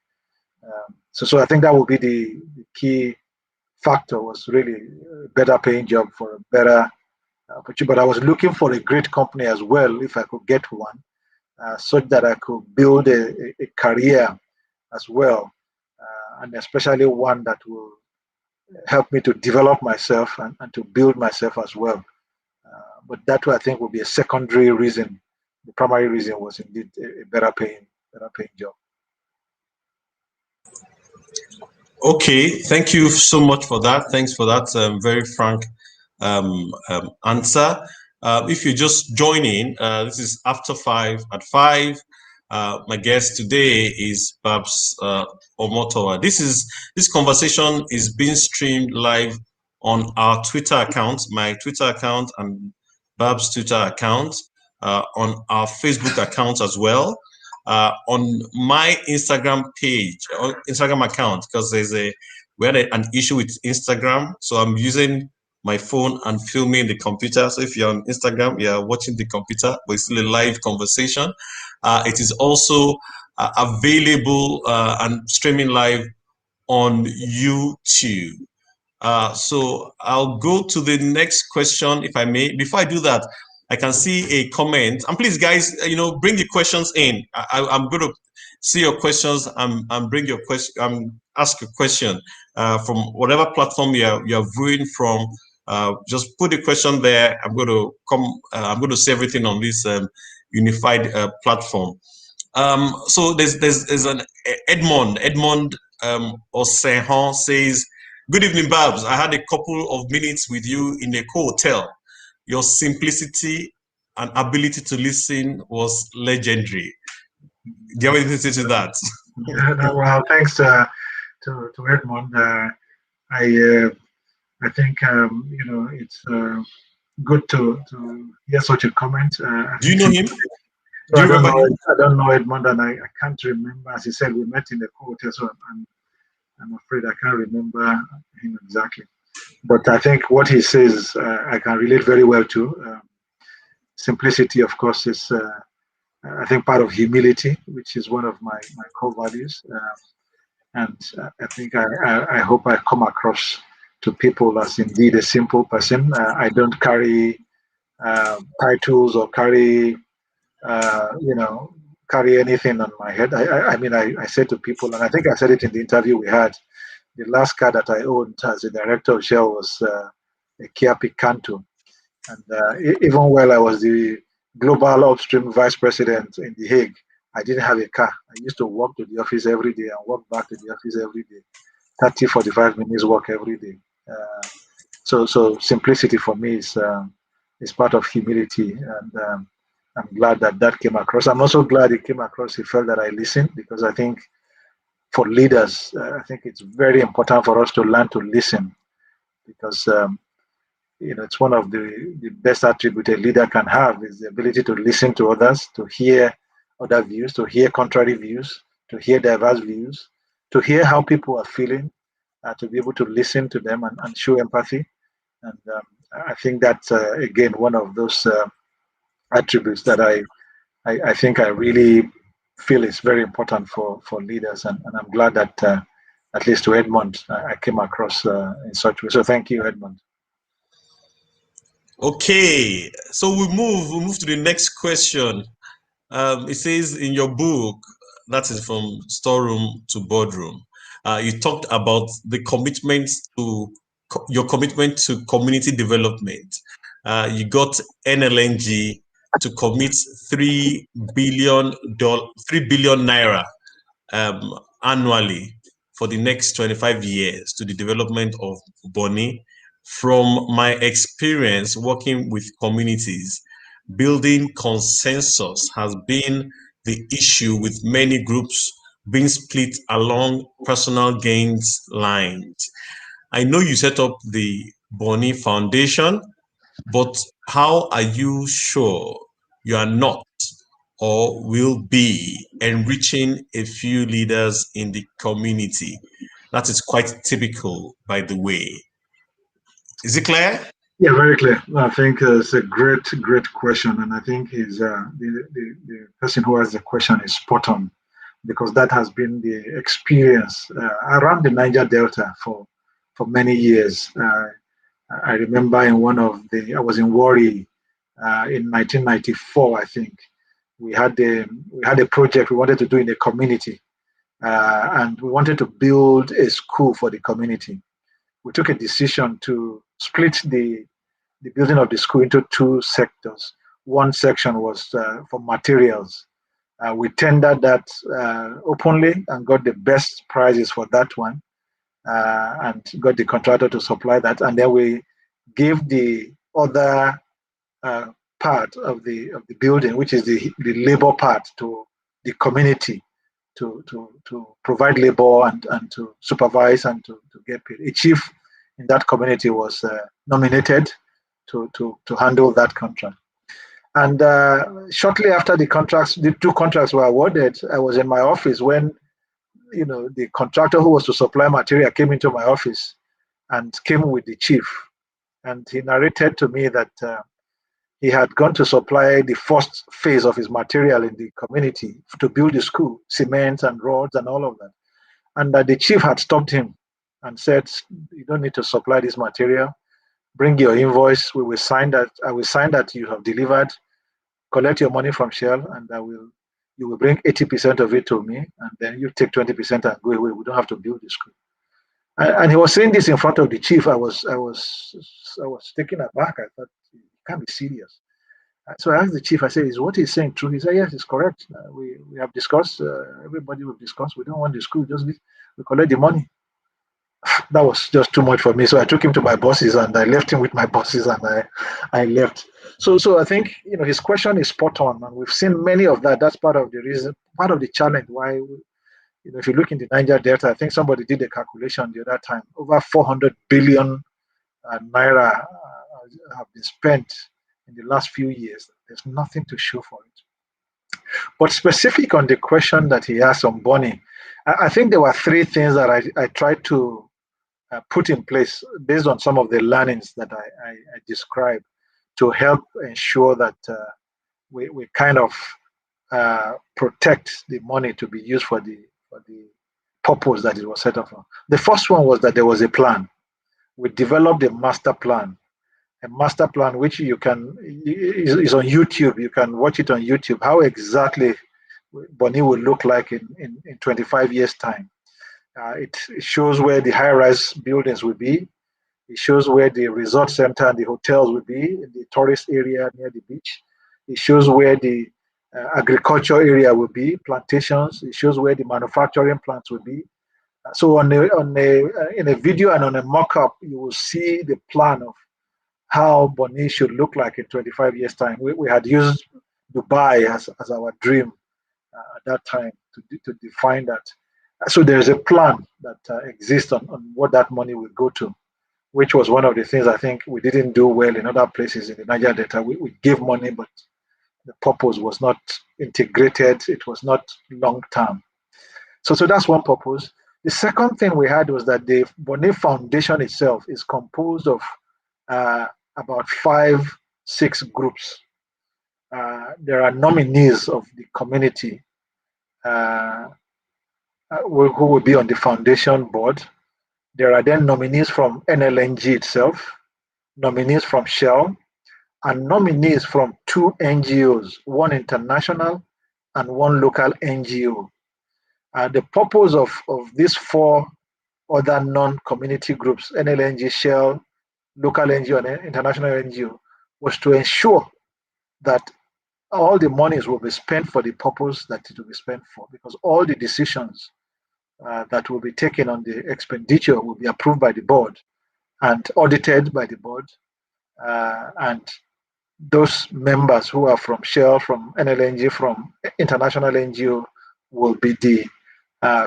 Speaker 2: So I think that would be the key factor, was really a better paying job for a better opportunity. But I was looking for a great company as well, if I could get one, so that I could build a career as well, and especially one that will help me to develop myself and to build myself as well. But that, I think, would be a secondary reason. The primary reason was indeed a better paying job.
Speaker 1: Okay, thank you so much for that. Thanks for that very frank answer. If you're just joining, this is After 5 at 5. My guest today is Babs Omotowa. This conversation is being streamed live on our Twitter account, my Twitter account, and Babs' Twitter account, on our Facebook account as well, on my Instagram page, Instagram account, because we had an issue with Instagram, so I'm using my phone and filming the computer. So if you're on Instagram, you're watching the computer, but it's still a live conversation. It is also available and streaming live on YouTube. So I'll go to the next question, if I may. Before I do that, I can see a comment. And please, guys, bring the questions in. I'm going to see your questions and bring your question, ask a question from whatever platform you're viewing from. Just put the question there. I'm going to see everything on this unified platform. So there's an Edmond Osehan says, "Good evening, Babs. I had a couple of minutes with you in a hotel. Your simplicity and ability to listen was legendary." Do you have anything to say to that?
Speaker 2: Yeah, well, thanks to Edmond. I think it's good to hear such a comment.
Speaker 1: Do you know him?
Speaker 2: So
Speaker 1: Do you remember him?
Speaker 2: I don't know Edmond, and I can't remember. As he said, we met in the hotel, so I'm afraid I can't remember him exactly. But I think what he says, I can relate very well to. Simplicity, of course, is I think part of humility, which is one of my core values. And I think I hope I come across to people as indeed a simple person. I don't carry titles or carry anything on my head. I mean, I said to people, and I think I said it in the interview we had, the last car that I owned as a director of Shell was a Kia Picanto. And even while I was the global upstream vice president in The Hague, I didn't have a car. I used to walk to the office every day and walk back to the office every day. 30, 45 minutes walk every day. So simplicity for me is part of humility, and I'm glad that came across. I'm also glad it came across. He felt that I listened, because I think
Speaker 3: for leaders, I think it's very important for us to learn to listen, because it's one of the best attributes a leader can have, is the ability to listen to others, to hear other views, to hear contrary views, to hear diverse views, to hear how people are feeling, to be able to listen to them and show empathy. And I think that's again one of those attributes that I think I really feel is very important for leaders, and I'm glad that at least to Edmund I came across in such way. So thank you, Edmund.
Speaker 1: Okay, so we move to the next question. It says in your book, that is from storeroom to boardroom, you talked about the commitment to your commitment to community development. You got NLNG to commit $3 billion naira annually for the next 25 years to the development of Bonny. From my experience working with communities, building consensus has been the issue, with many groups being split along personal gains lines. I know you set up the Bonny Foundation, but how are you sure you are not or will be enriching a few leaders in the community? That is quite typical, by the way. Is it clear?
Speaker 2: Yeah, very clear. I think it's a great question, and I think the person who has the question is spot on, because that has been the experience around the Niger Delta for many years. I remember I was in Warri in 1994, I think. We had a project we wanted to do in the community, and we wanted to build a school for the community. We took a decision to split the building of the school into two sectors. One section was for materials. We tendered that openly and got the best prices for that one, and got the contractor to supply that. And then we gave the other part of the building, which is the labor part, to the community to provide labor and to supervise and to get paid. A chief in that community was nominated to handle that contract. And shortly after the two contracts were awarded, I was in my office when the contractor who was to supply material came into my office and came with the chief, and he narrated to me that he had gone to supply the first phase of his material in the community to build the school, cement and rods and all of that. And the chief had stopped him and said, "You don't need to supply this material. Bring your invoice. We will sign that. I will sign that you have delivered. Collect your money from Shell, and you will bring 80% of it to me, and then you take 20% and go away. We don't have to build the school." And he was saying this in front of the chief. I was taken aback. I thought, "You can't be serious." So I asked the chief, I said, "Is what he's saying true?" He said, "Yes, it's correct. We have discussed, everybody we've discussed, we don't want the school, we collect the money." That was just too much for me. So I took him to my bosses and I left him with my bosses, and I left. So I think his question is spot on, and we've seen many of that. That's part of the reason, part of the challenge why if you look in the Niger Delta, I think somebody did a calculation the other time, over 400 billion naira have been spent in the last few years. There's nothing to show for it. But specific on the question that he asked on Bonny, I think there were three things that I tried to put in place based on some of the learnings that I described to help ensure that we kind of protect the money to be used for the purpose that it was set up for. The first one was that there was a plan. We developed a master plan which you can is on YouTube. You can watch it on YouTube. How exactly Bonny will look like in 25 years time. It shows where the high-rise buildings will be. It shows where the resort center and the hotels will be in the tourist area near the beach. It shows where the agriculture area will be, plantations. It shows where the manufacturing plants will be. So in a video and on a mock-up, you will see the plan of how Bonny should look like in 25 years' time. We had used Dubai as our dream at that time to define that.
Speaker 3: So there's a plan that exists on what that money will go to, which was one of the things I think we didn't do well in other places in the Niger Delta. We gave money, but the purpose was not integrated. It was not long term. So that's one purpose. The second thing we had was that the Bonny Foundation itself is composed of about 5-6 groups. There are nominees of the community who will be on the foundation board. There are then nominees from NLNG itself, nominees from Shell, and nominees from 2 NGOs, one international and one local NGO. The purpose of these 4 other non-community groups, NLNG, Shell, local NGO, and international NGO, was to ensure that all the monies will be spent for the purpose that it will be spent for, because all the decisions that will be taken on the expenditure will be approved by the board and audited by the board. And those members who are from Shell, from NLNG, from international NGO will be the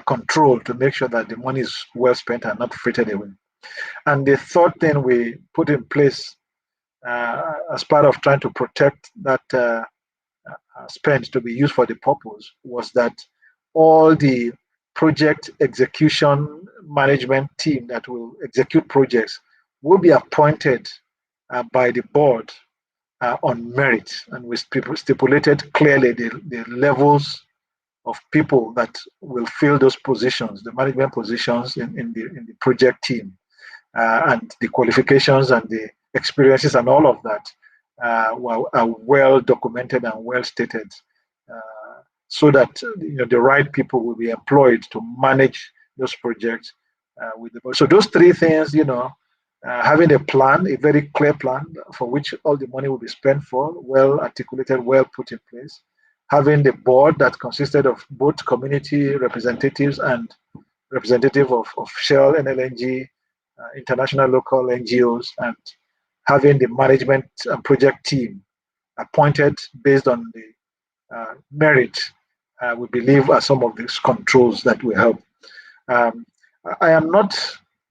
Speaker 3: control to make sure that the money is well spent and not frittered away. And the third thing we put in place as part of trying to protect that spend to be used for the purpose was that all the project execution management team that will execute projects will be appointed by the board on merit, and we stipulated clearly the levels of people that will fill those positions, the management positions in the project team, and the qualifications and the experiences and all of that are well documented and well stated, so that the right people will be employed to manage those projects with the board. So those 3 things, having a plan, a very clear plan for which all the money will be spent for, well articulated, well put in place. Having the board that consisted of both community representatives and representative of Shell, NLNG, international local NGOs, and having the management and project team appointed based on the merit, we believe are some of these controls that will help. I am not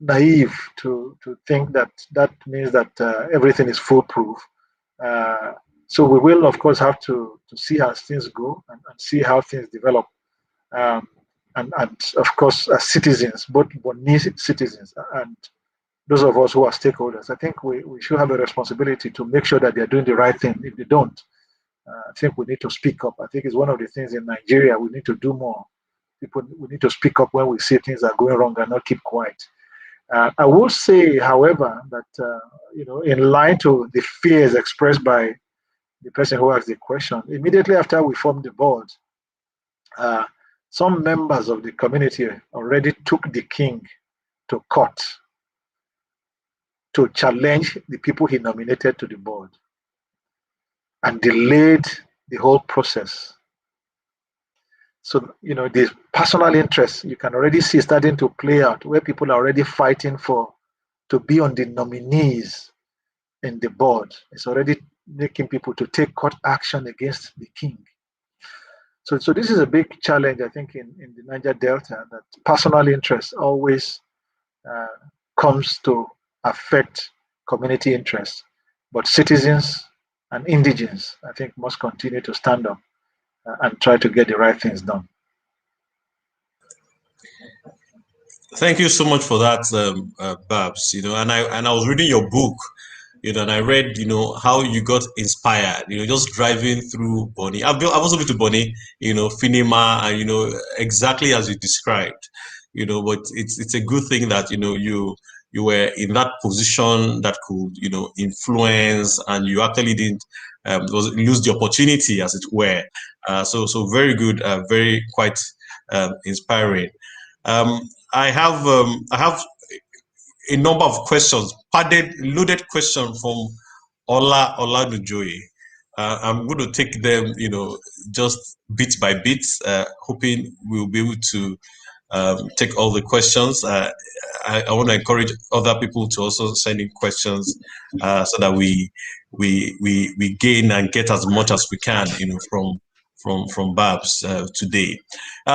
Speaker 3: naive to think that means that everything is foolproof. So we will, of course, have to see how things go and see how things develop. And of course, as citizens, both Bonny citizens and those of us who are stakeholders, I think we should have a responsibility to make sure that they're doing the right thing. If they don't, I think we need to speak up. I think it's one of the things in Nigeria we need to do more. We need to speak up when we see things are going wrong and not keep quiet. I will say, however, that in line to the fears expressed by the person who asked the question, immediately after we formed the board, some members of the community already took the king to court to challenge the people he nominated to the board and delayed the whole process. So, the personal interest you can already see starting to play out, where people are already fighting to be on the nominees in the board. It's already making people to take court action against the king. So this is a big challenge, I think, in the Niger Delta, that personal interest always comes to affect community interests. But citizens and indigents, I think, must continue to stand up and try to get the right things done.
Speaker 1: Thank you so much for that, Babs. And I was reading your book, and I read, how you got inspired, just driving through Bonny. I've also been to Bonny, Finima, and exactly as you described, but it's a good thing that you were in that position that could influence, and you actually didn't lose the opportunity, as it were. So very good, very quite inspiring. I have a number of questions, loaded question from Ola Nujoye. I'm going to take them, just bit by bit, hoping we'll be able to take all the questions. I want to encourage other people to also send in questions so that we gain and get as much as we can, from Babs today.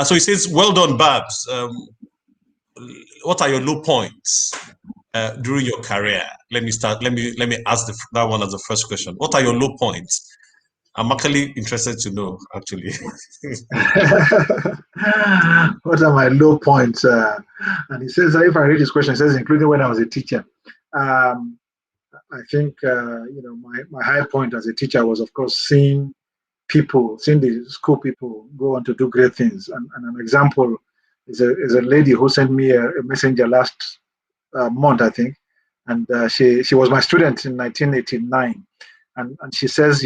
Speaker 1: So he says, "Well done, Babs. What are your low points during your career?" Let me start. Let me ask that one as the first question. What are your low points? I'm actually interested to know, actually.
Speaker 3: What are my low points? And he says, if I read his question, it says, including when I was a teacher. I think, my high point as a teacher was, of course, seeing the school people go on to do great things. And an example is a lady who sent me a messenger last month, I think. And she was my student in 1989. And she says,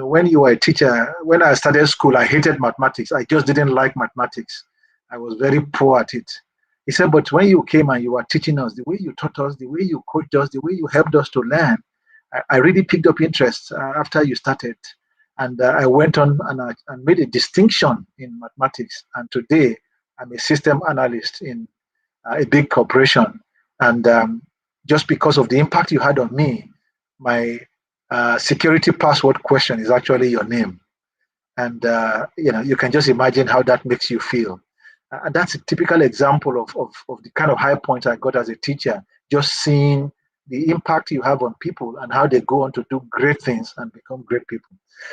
Speaker 3: when you were a teacher, when I started school, I hated mathematics. I just didn't like mathematics. I was very poor at it. He said, but when you came and you were teaching us, the way you taught us, the way you coached us, the way you helped us to learn, I really picked up interest after you started. And I went on and I made a distinction in mathematics. And today, I'm a system analyst in a big corporation. And just because of the impact you had on me, my security password question is actually your name. And you can just imagine how that makes you feel. And that's a typical example of the kind of high points I got as a teacher, just seeing the impact you have on people and how they go on to do great things and become great people.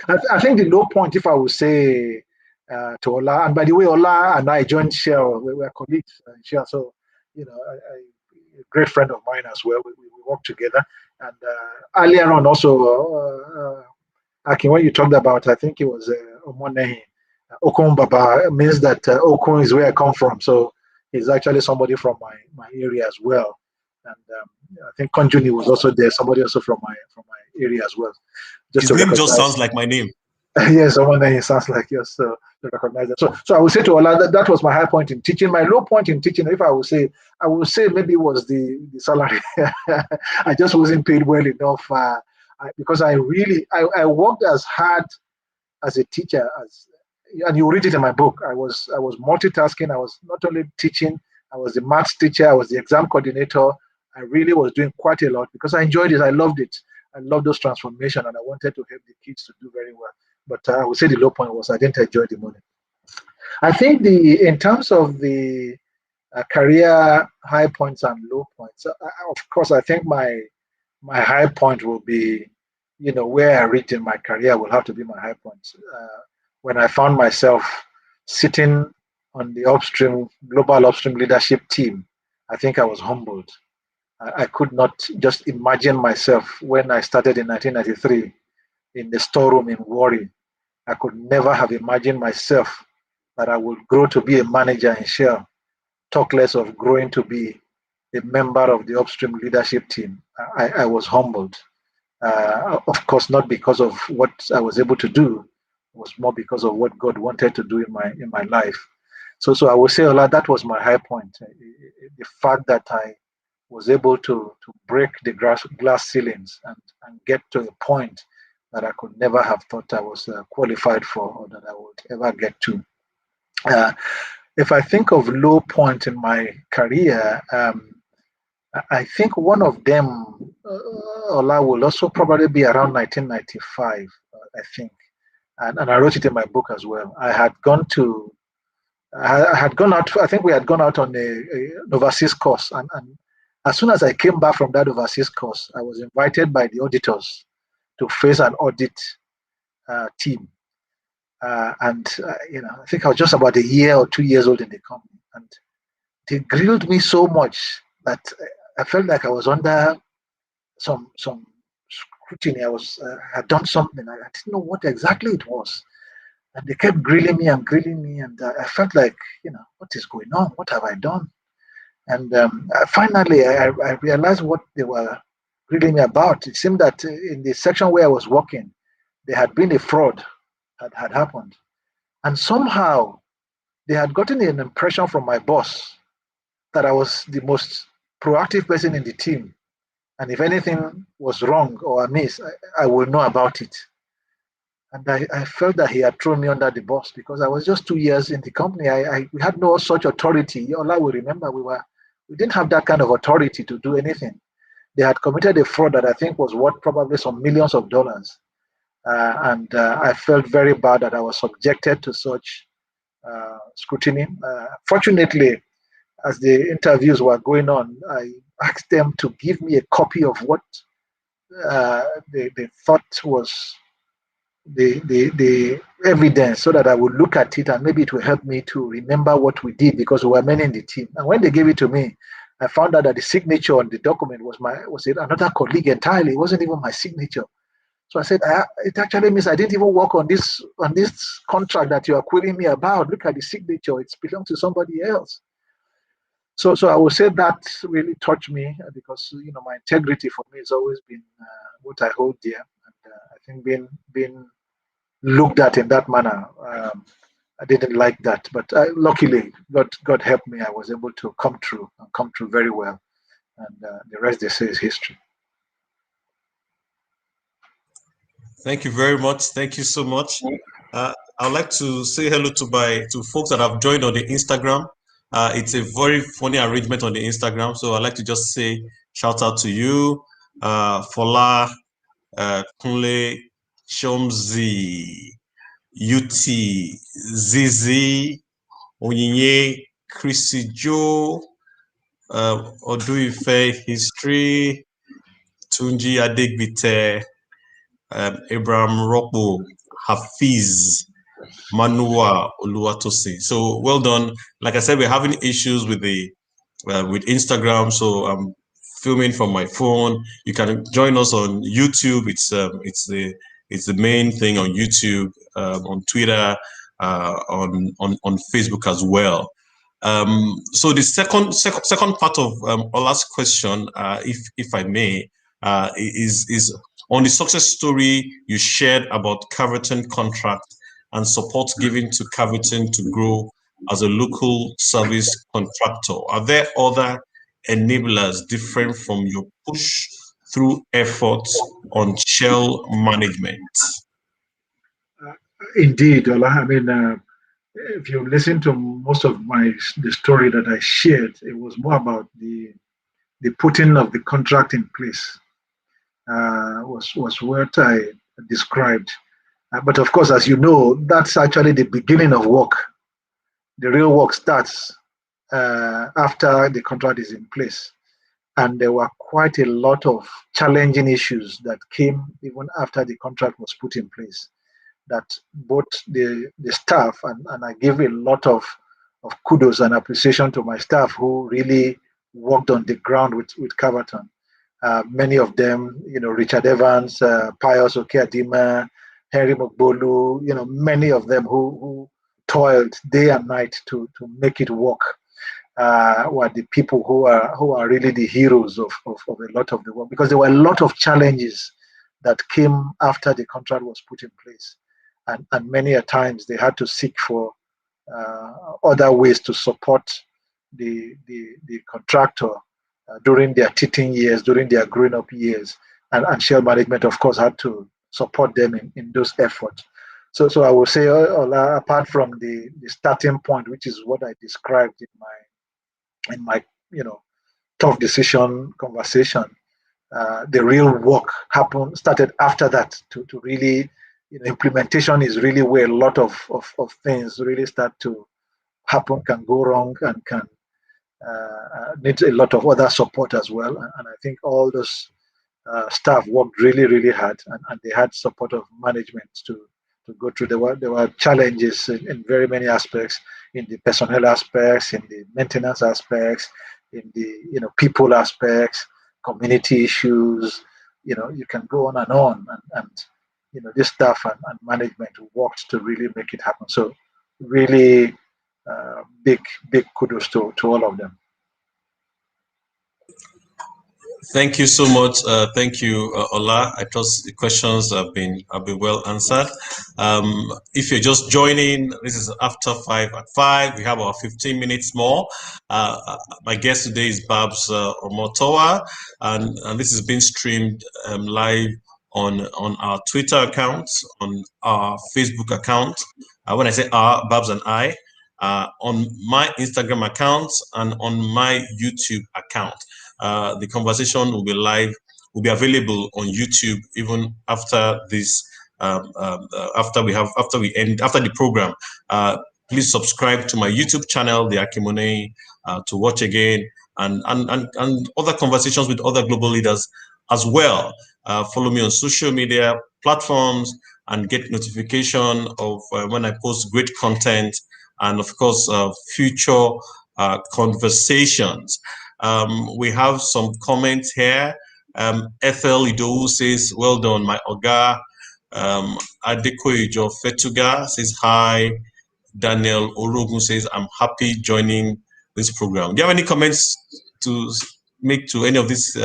Speaker 3: I think the low point, if I would say to Ola, and by the way, Ola and I joined Shell, we were colleagues in Shell, so, a great friend of mine as well. We worked together. And earlier on also, Akin, when you talked about, I think it was Omonehi, Okun Baba, means that Okun is where I come from. So he's actually somebody from my area as well. And I think Konjuni was also there, somebody also from my area as well.
Speaker 1: His name just sounds like my name.
Speaker 3: Yes, Omonehi sounds like yours, so to recognize that. So I would say to Ola, that was my high point in teaching. My low point in teaching, if I would say maybe it was the salary. I just wasn't paid well enough because I worked as hard as a teacher and you read it in my book. I was multitasking. I was not only teaching, I was the maths teacher, I was the exam coordinator. I really was doing quite a lot because I enjoyed it. I loved it. I loved those transformations and I wanted to help the kids to do very well. But I would say the low point was I didn't enjoy the money. I think in terms of the career high points and low points, of course, I think my high point will be, where I reached in my career will have to be my high points. When I found myself sitting on the global upstream leadership team, I think I was humbled. I could not just imagine myself when I started in 1993 in the storeroom in Warri. I could never have imagined myself that I would grow to be a manager in Shell, talk less of growing to be a member of the upstream leadership team. I was humbled. Of course, not because of what I was able to do, it was more because of what God wanted to do in my life. So I would say, Ola, that was my high point. The fact that I was able to break the glass ceilings and get to a point that I could never have thought I was qualified for or that I would ever get to. If I think of low point in my career, I think one of them, Ola, will also probably be around 1995, I think. And I wrote it in my book as well. I had gone out, I think we had gone out on an overseas course. And as soon as I came back from that overseas course, I was invited by the auditors to face an audit team. I think I was just about a year or 2 years old in the company. And they grilled me so much that I felt like I was under some scrutiny. I had done something. I didn't know what exactly it was. And they kept grilling me, and I felt like, what is going on? What have I done? And finally, I realized what they were grilling me about. It seemed that in the section where I was working, there had been a fraud that had happened. And somehow, they had gotten an impression from my boss that I was the most proactive person in the team. And if anything was wrong or amiss, I will know about it. And I felt that he had thrown me under the bus because I was just 2 years in the company. We had no such authority. Ola will remember we didn't have that kind of authority to do anything. They had committed a fraud that I think was worth probably some millions of dollars. and I felt very bad that I was subjected to such scrutiny. Fortunately, as the interviews were going on, I asked them to give me a copy of what they thought was the evidence, so that I would look at it and maybe it will help me to remember what we did, because we were many in the team. And when they gave it to me, I found out that the signature on the document was another colleague entirely. It wasn't even my signature. So I said, it actually means I didn't even work on this contract that you are querying me about. Look at the signature; it belongs to somebody else. So I would say that really touched me, because my integrity for me has always been what I hold dear, and I think being looked at in that manner, I didn't like that. But luckily, God helped me. I was able to come through very well, and the rest they say is history.
Speaker 1: Thank you very much. Thank you so much. I'd like to say hello to folks that have joined on the Instagram. It's a very funny arrangement on the Instagram, so I'd like to just say shout out to you, Fola, Kunle, Shomzi, UT, Zizi, Onyinye, Chrissy Joe, Oduife, History, Tunji Adegbite, Abraham Rocco, Hafiz, Manua Oluwatosi. So well done. Like I said, we're having issues with with Instagram, so I'm filming from my phone. You can join us on YouTube. It's the main thing on YouTube, on Twitter, on Facebook as well. So the second part of Ola's question, if I may, is on the success story you shared about Caverton contract and support given to Caverton to grow as a local service contractor. Are there other enablers different from your push through efforts on shell management?
Speaker 2: Indeed, Ola. I mean, if you listen to most of the story that I shared, it was more about the putting of the contract in place. Was what I described. But of course, as you know, that's actually the beginning of work. The real work starts after the contract is in place. And there were quite a lot of challenging issues that came even after the contract was put in place. That both the staff, and I give a lot of kudos and appreciation to my staff who really worked on the ground with Caverton. Many of them, Richard Evans, Pius Okeadima, Henry Mokbolu, many of them who toiled day and night to make it work, were the people who are really the heroes of a lot of the work, because there were a lot of challenges that came after the contract was put in place. And many a times they had to seek for other ways to support the contractor during their teething years, during their growing up years, and shell management, of course, had to support them in those efforts. So I would say, apart from the starting point, which is what I described in my tough decision conversation, the real work started after that to really. Implementation is really where a lot of things really start to happen, can go wrong, and can need a lot of other support as well. And I think all those staff worked really, really hard, and they had support of management to go through. There were challenges in very many aspects, in the personnel aspects, in the maintenance aspects, in the people aspects, community issues. You can go on and this staff and management worked to really make it happen. So really big kudos to all of them.
Speaker 1: Thank you so much. Thank you, Ola. I trust the questions have been well answered. If you're just joining, this is after 5 at 5. We have about 15 minutes more. My guest today is Babs Omotowa, and this is being streamed live on our Twitter account, on our Facebook account. When I say our, Babs and I, on my Instagram account, and on my YouTube account. The conversation will be live, will be available on YouTube even after this after the program. Please subscribe to my YouTube channel, The Akimone, to watch again and other conversations with other global leaders as well. Follow me on social media platforms and get notification of when I post great content, and of course future conversations. We have some comments here. Ethel Idowu says, well done, my Oga. Adekoijo Fetuga says, hi. Daniel Orogun says, I'm happy joining this program. Do you have any comments to make to any of these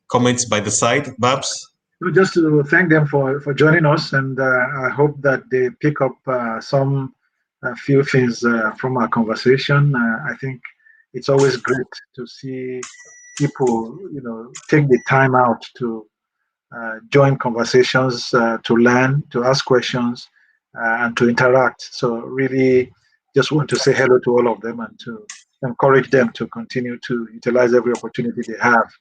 Speaker 1: comments by the side, Babs?
Speaker 3: Just to thank them for joining us, and I hope that they pick up some few things from our conversation. I think it's always great to see people, take the time out to join conversations, to learn, to ask questions, and to interact. So really just want to say hello to all of them and to encourage them to continue to utilize every opportunity they have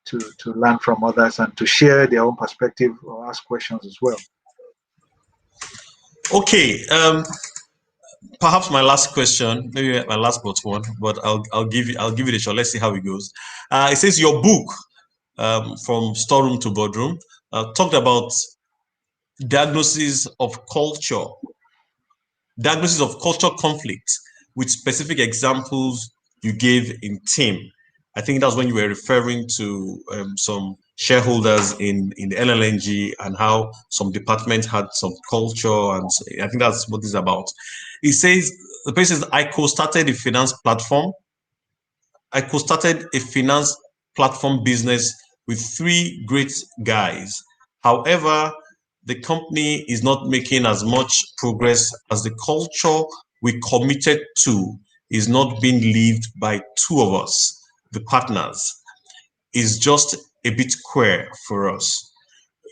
Speaker 3: to learn from others and to share their own perspective or ask questions as well.
Speaker 1: Okay, perhaps my last question, maybe my last but one, but I'll give it a shot. Let's see how it goes. It says your book, from storeroom to boardroom, talked about diagnosis of culture conflict with specific examples you gave in team. I think that's when you were referring to some shareholders in the LLNG and how some departments had some culture, and I think that's what this is about. It says, the person says, I co-started a finance platform business with 3 great guys. However, the company is not making as much progress as the culture we committed to is not being lived by 2 of us, the partners. Is just a bit queer for us.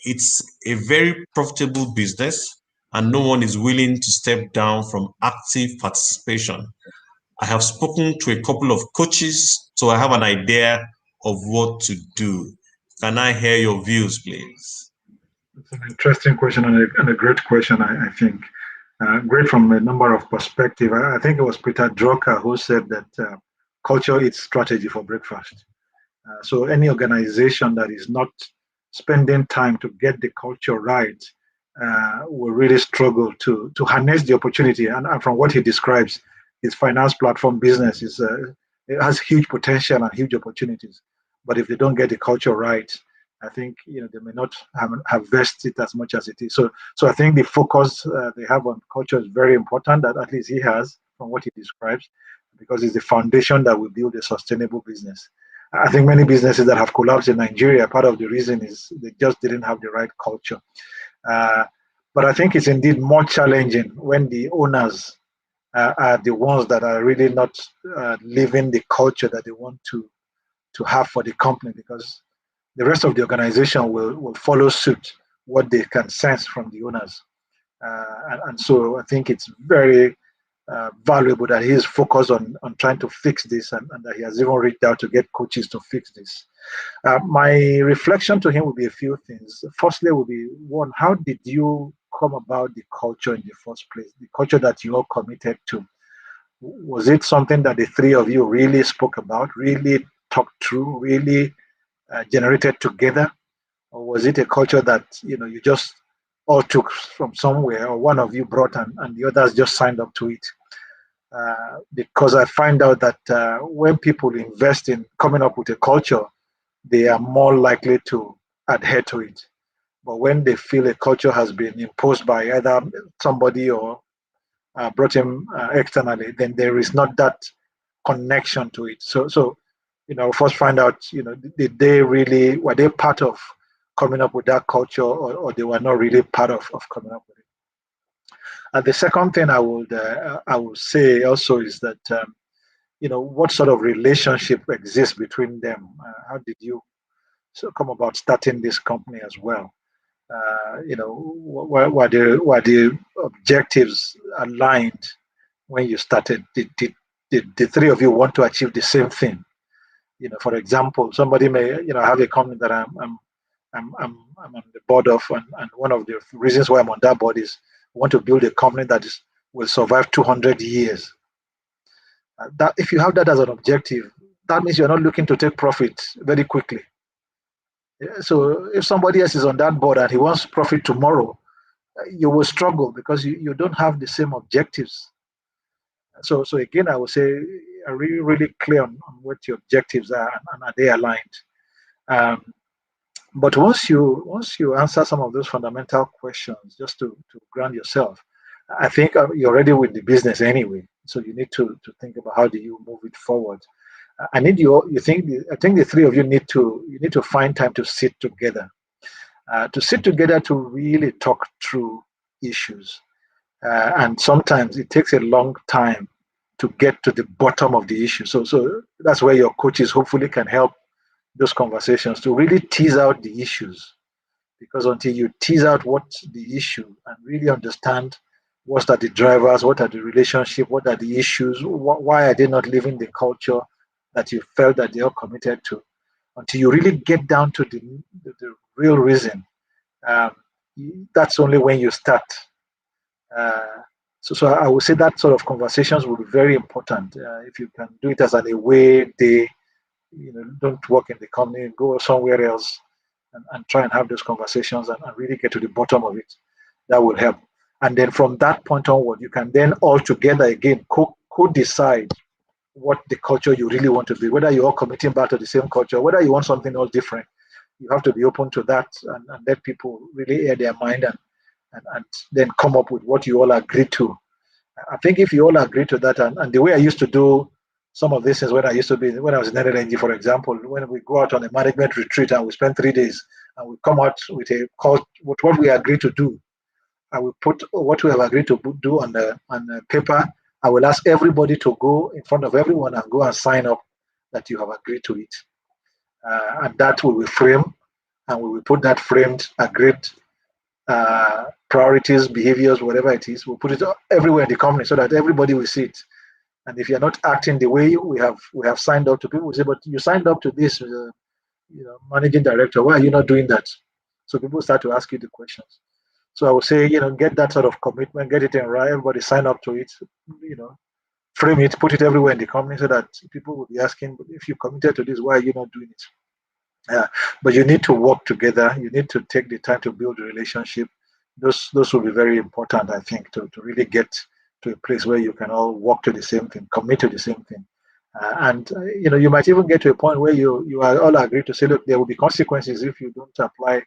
Speaker 1: It's a very profitable business and no one is willing to step down from active participation. I have spoken to a couple of coaches, so I have an idea of what to do. Can I hear your views, please?
Speaker 2: It's an interesting question and a great question, I think. Great from a number of perspectives. I think it was Peter Drucker who said that culture eats strategy for breakfast. So any organization that is not spending time to get the culture right will really struggle to harness the opportunity. And from what he describes, his finance platform business it has huge potential and huge opportunities. But if they don't get the culture right, I think they may not have vested it as much as it is. So I think the focus they have on culture is very important. That at least he has from what he describes, because it's the foundation that will build a sustainable business. I think many businesses that have collapsed in Nigeria, part of the reason is they just didn't have the right culture. But I think it's indeed more challenging when the owners are the ones that are really not living the culture that they want to have for the company, because the rest of the organization will follow suit what they can sense from the owners. And so I think it's very valuable that he is focused on trying to fix this, and that he has even reached out to get coaches to fix this. My reflection to him will be a few things. Firstly, will be one, how did you come about the culture in the first place, the culture that you all committed to? Was it something that the 3 of you really spoke about, really talked through, really generated together? Or was it a culture that you just all took from somewhere, or one of you brought and the others just signed up to it? Because I find out that when people invest in coming up with a culture, they are more likely to adhere to it. But when they feel a culture has been imposed by either somebody or brought in externally, then there is not that connection to it. So first find out, did they really, were they part of coming up with that culture, or they were not really part of coming up with it? And the second thing I would say also is that what sort of relationship exists between them? How did you come about starting this company as well? Were the objectives aligned when you started? Did the 3 of you want to achieve the same thing? For example, somebody may have a company that
Speaker 3: I'm on the board of, and one of the reasons why I'm on that board is I want to build a company that will survive 200 years. That if you have that as an objective, that means you're not looking to take profit very quickly. So if somebody else is on that board and he wants profit tomorrow, you will struggle because you don't have the same objectives. So again, I would say, are really, really clear on what your objectives are and are they aligned. But once you answer some of those fundamental questions, just to ground yourself, I think you're already with the business anyway. So you need to think about how do you move it forward. I think the three of you need to find time to sit together, to really talk through issues. And sometimes it takes a long time to get to the bottom of the issue. So that's where your coaches hopefully can help those conversations to really tease out the issues. Because until you tease out what's the issue and really understand what are the drivers, what are the relationships, what are the issues, why are they not living the culture that you felt that they are committed to, until you really get down to the real reason, that's only when you start. So I would say that sort of conversations will be very important. If you can do it as an away day, don't work in the company, go somewhere else and try and have those conversations and really get to the bottom of it. That will help. And then from that point onward, you can then all together again co-decide what the culture you really want to be, whether you're all committing back to the same culture, whether you want something all different. You have to be open to that and let people really air their mind and then come up with what you all agree to. I think if you all agree to that, and the way I used to do some of this is when I was in NLNG, for example, when we go out on a management retreat and we spend 3 days and we come out with with what we agree to do. I will put what we have agreed to do on the paper. I will ask everybody to go in front of everyone and go and sign up that you have agreed to it. And that will be framed, and we will put that framed, agreed priorities, behaviors, whatever it is. We'll put it everywhere in the company so that everybody will see it. And if you're not acting the way we have signed up to, people will say, but you signed up to this, managing director, why are you not doing that? So people start to ask you the questions. So I would say, get that sort of commitment, get it in right, everybody sign up to it, frame it, put it everywhere in the company so that people will be asking, but if you committed to this, why are you not doing it? But you need to work together. You need to take the time to build a relationship. Those will be very important, I think, to really get to a place where you can all work to the same thing, commit to the same thing. And you might even get to a point where you are all agreed to say, look, there will be consequences if you don't apply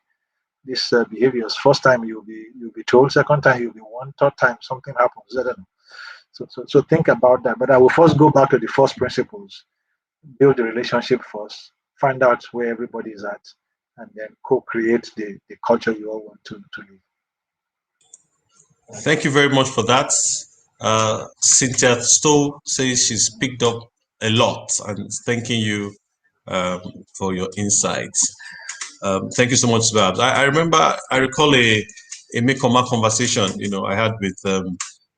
Speaker 3: these behaviors. First time you'll be told, second time you'll be warned, third time something happens. I don't know. So think about that. But I will first go back to the first principles, build the relationship first, find out where everybody is at, and then co-create the culture you all want to live.
Speaker 1: Thank you very much for that. Cynthia Stowe says she's picked up a lot, and thanking you for your insights. Thank you so much, Babs. I recall a make-or-mark conversation, I had with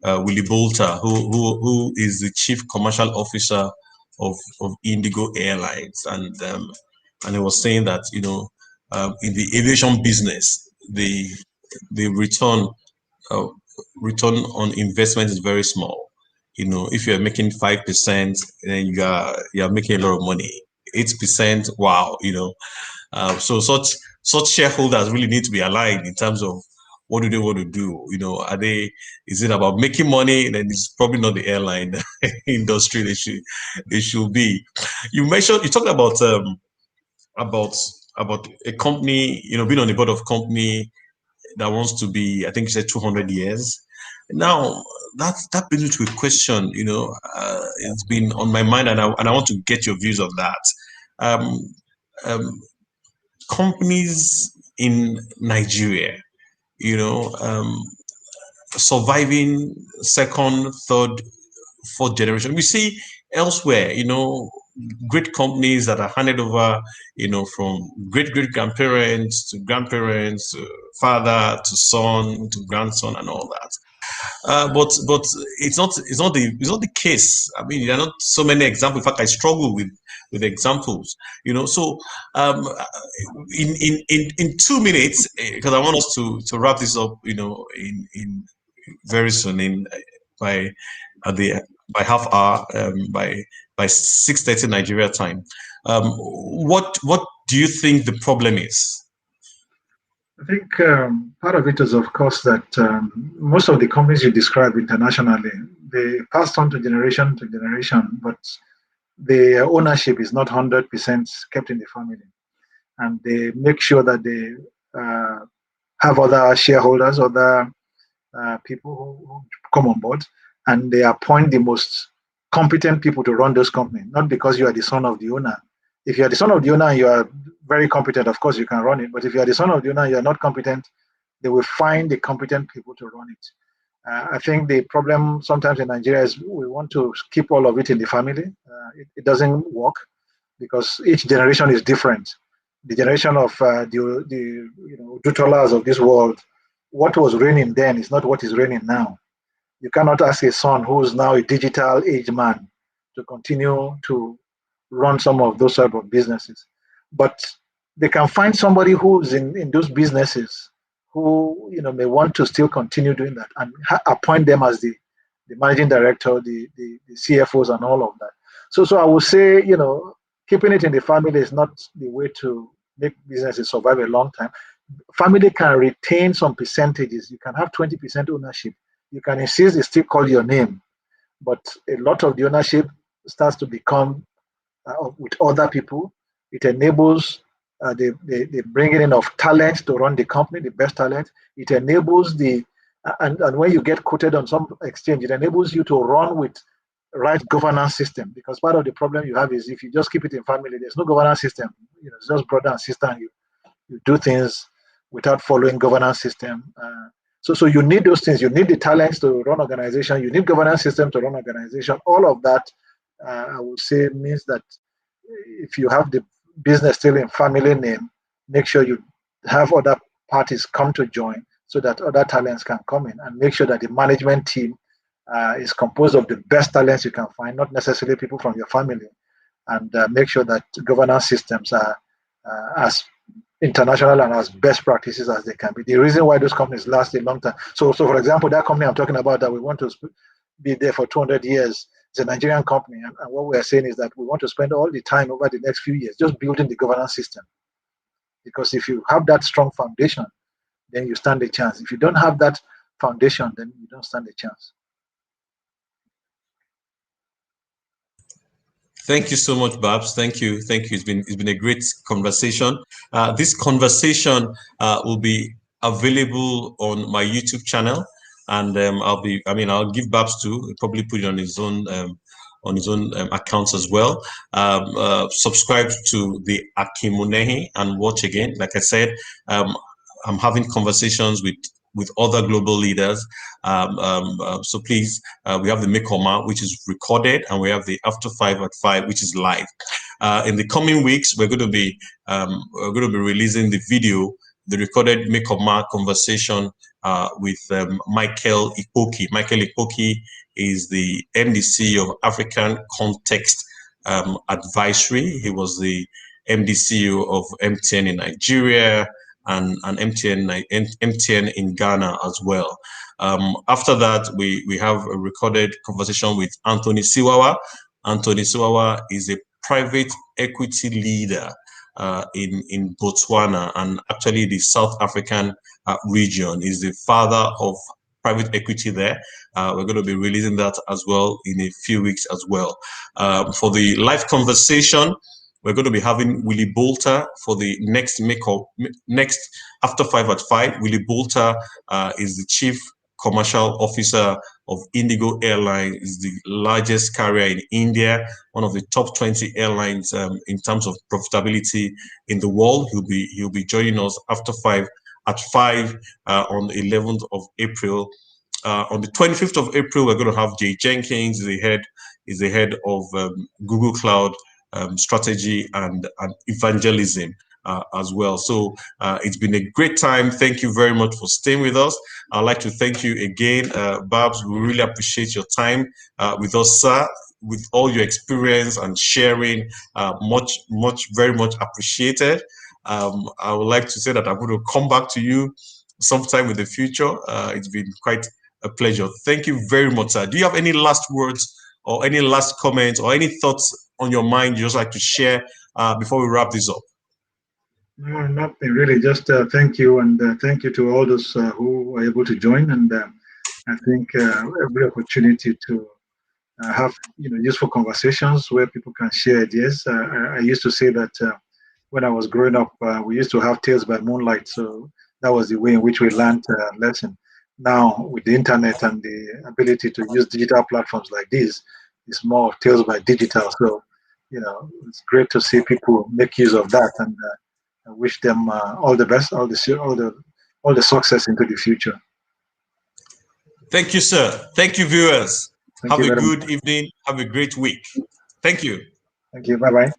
Speaker 1: Willie Bolter, who is the chief commercial officer of Indigo Airlines, and he was saying that in the aviation business, the return on investment is very small. If you're making 5%, then you're making a lot of money. 8%, wow, so such shareholders really need to be aligned in terms of what do they want to do. Is it about making money? Then it's probably not the airline industry they should be. You talked about a company, being on the board of a company that wants to be, I think you said 200 years. Now that brings me to a question. It's been on my mind, and I want to get your views on that. Companies in Nigeria, surviving second, third, fourth generation. We see elsewhere, great companies that are handed over, from great grandparents to grandparents, to father to son to grandson, and all that. But it's not the case. I mean, there are not so many examples. In fact, I struggle with examples. So in 2 minutes, because I want us to wrap this up. In very soon, in by at the by half hour, by 6:30 Nigeria time. What do you think the problem is?
Speaker 2: I think part of it is, of course, that most of the companies you describe internationally, they passed on to generation, but the ownership is not 100% kept in the family. And they make sure that they have other shareholders, other people who come on board, and they appoint the most competent people to run those companies, not because you are the son of the owner. If you are the son of the owner and you are very competent, of course you can run it. But if you are the son of the owner and you are not competent, they will find the competent people to run it. I think the problem sometimes in Nigeria is we want to keep all of it in the family. It doesn't work because each generation is different. The generation of the Dutolas of this world, what was reigning then is not what is reigning now. You cannot ask a son who is now a digital age man to continue to run some of those type of businesses. But they can find somebody who's in those businesses who may want to still continue doing that and appoint them as the managing director, the CFOs and all of that. So I would say, keeping it in the family is not the way to make businesses survive a long time. Family can retain some percentages. You can have 20% ownership. You can insist they still call your name, but a lot of the ownership starts to become with other people. It enables the bringing in of talent to run the company, the best talent. It enables and when you get quoted on some exchange, it enables you to run with right governance system, because part of the problem you have is if you just keep it in family, there's no governance system. It's just brother and sister, and you do things without following governance system. So you need those things. You need the talents to run organization. You need governance system to run organization. All of that, I would say, means that if you have the business still in family name, make sure you have other parties come to join so that other talents can come in, and make sure that the management team is composed of the best talents you can find, not necessarily people from your family, and make sure that governance systems are as international and as best practices as they can be. The reason why those companies last a long time. So for example, that company I'm talking about that we want to be there for 200 years, it's a Nigerian company, and what we are saying is that we want to spend all the time over the next few years just building the governance system. Because if you have that strong foundation, then you stand a chance. If you don't have that foundation, then you don't stand a chance.
Speaker 1: Thank you so much, Babs. Thank you. It's been a great conversation. This conversation will be available on my YouTube channel, and I'll give Babs to probably put it on his own accounts as well. Subscribe to the Akimunehi and watch again. Like I said, I'm having conversations with other global leaders. So please, we have the Mikoma, which is recorded, and we have the After 5 at 5, which is live. In the coming weeks, we're going to be releasing the video, the recorded Mikoma conversation with Michael Ikpoki. Michael Ikpoki is the MD CEO of African Context Advisory. He was the MD CEO of MTN in Nigeria, and MTN in Ghana as well. After that, we have a recorded conversation with Anthony Siwawa. Anthony Siwawa is a private equity leader in Botswana, and actually the South African region. He's the father of private equity there. We're going to be releasing that as well in a few weeks as well. For the live conversation, we're going to be having Willie Bolter for the next After 5 at 5. Willie Bolter is the Chief Commercial Officer of Indigo Airlines, is the largest carrier in India, one of the top 20 airlines in terms of profitability in the world. He'll be joining us After 5 at 5 on the 11th of April. On the 25th of April, we're going to have Jay Jenkins, is the head of Google Cloud strategy and evangelism. as well. So it's been a great time. Thank you very much for staying with us. I'd like to thank you again, Babs. We really appreciate your time with us, sir, with all your experience and sharing. Very much appreciated. I would like to say that I'm going to come back to you sometime in the future. It's been quite a pleasure. Thank you very much, sir. Do you have any last words or any last comments or any thoughts on your mind you just like to share before we wrap this up?
Speaker 2: No, nothing really. Just thank you, and thank you to all those who were able to join. And I think every opportunity to have useful conversations where people can share ideas. I used to say that when I was growing up, we used to have tales by moonlight. So that was the way in which we learned lesson. Now with the internet and the ability to use digital platforms like this, it's more of tales by digital. So it's great to see people make use of that, and I wish them all the best, all the success into the future.
Speaker 1: Thank you, sir. Thank you, viewers.
Speaker 2: Thank
Speaker 1: Have
Speaker 2: you
Speaker 1: a
Speaker 2: very
Speaker 1: good
Speaker 2: much.
Speaker 1: evening. Have a great week. Thank you.
Speaker 2: Thank you. Bye-bye.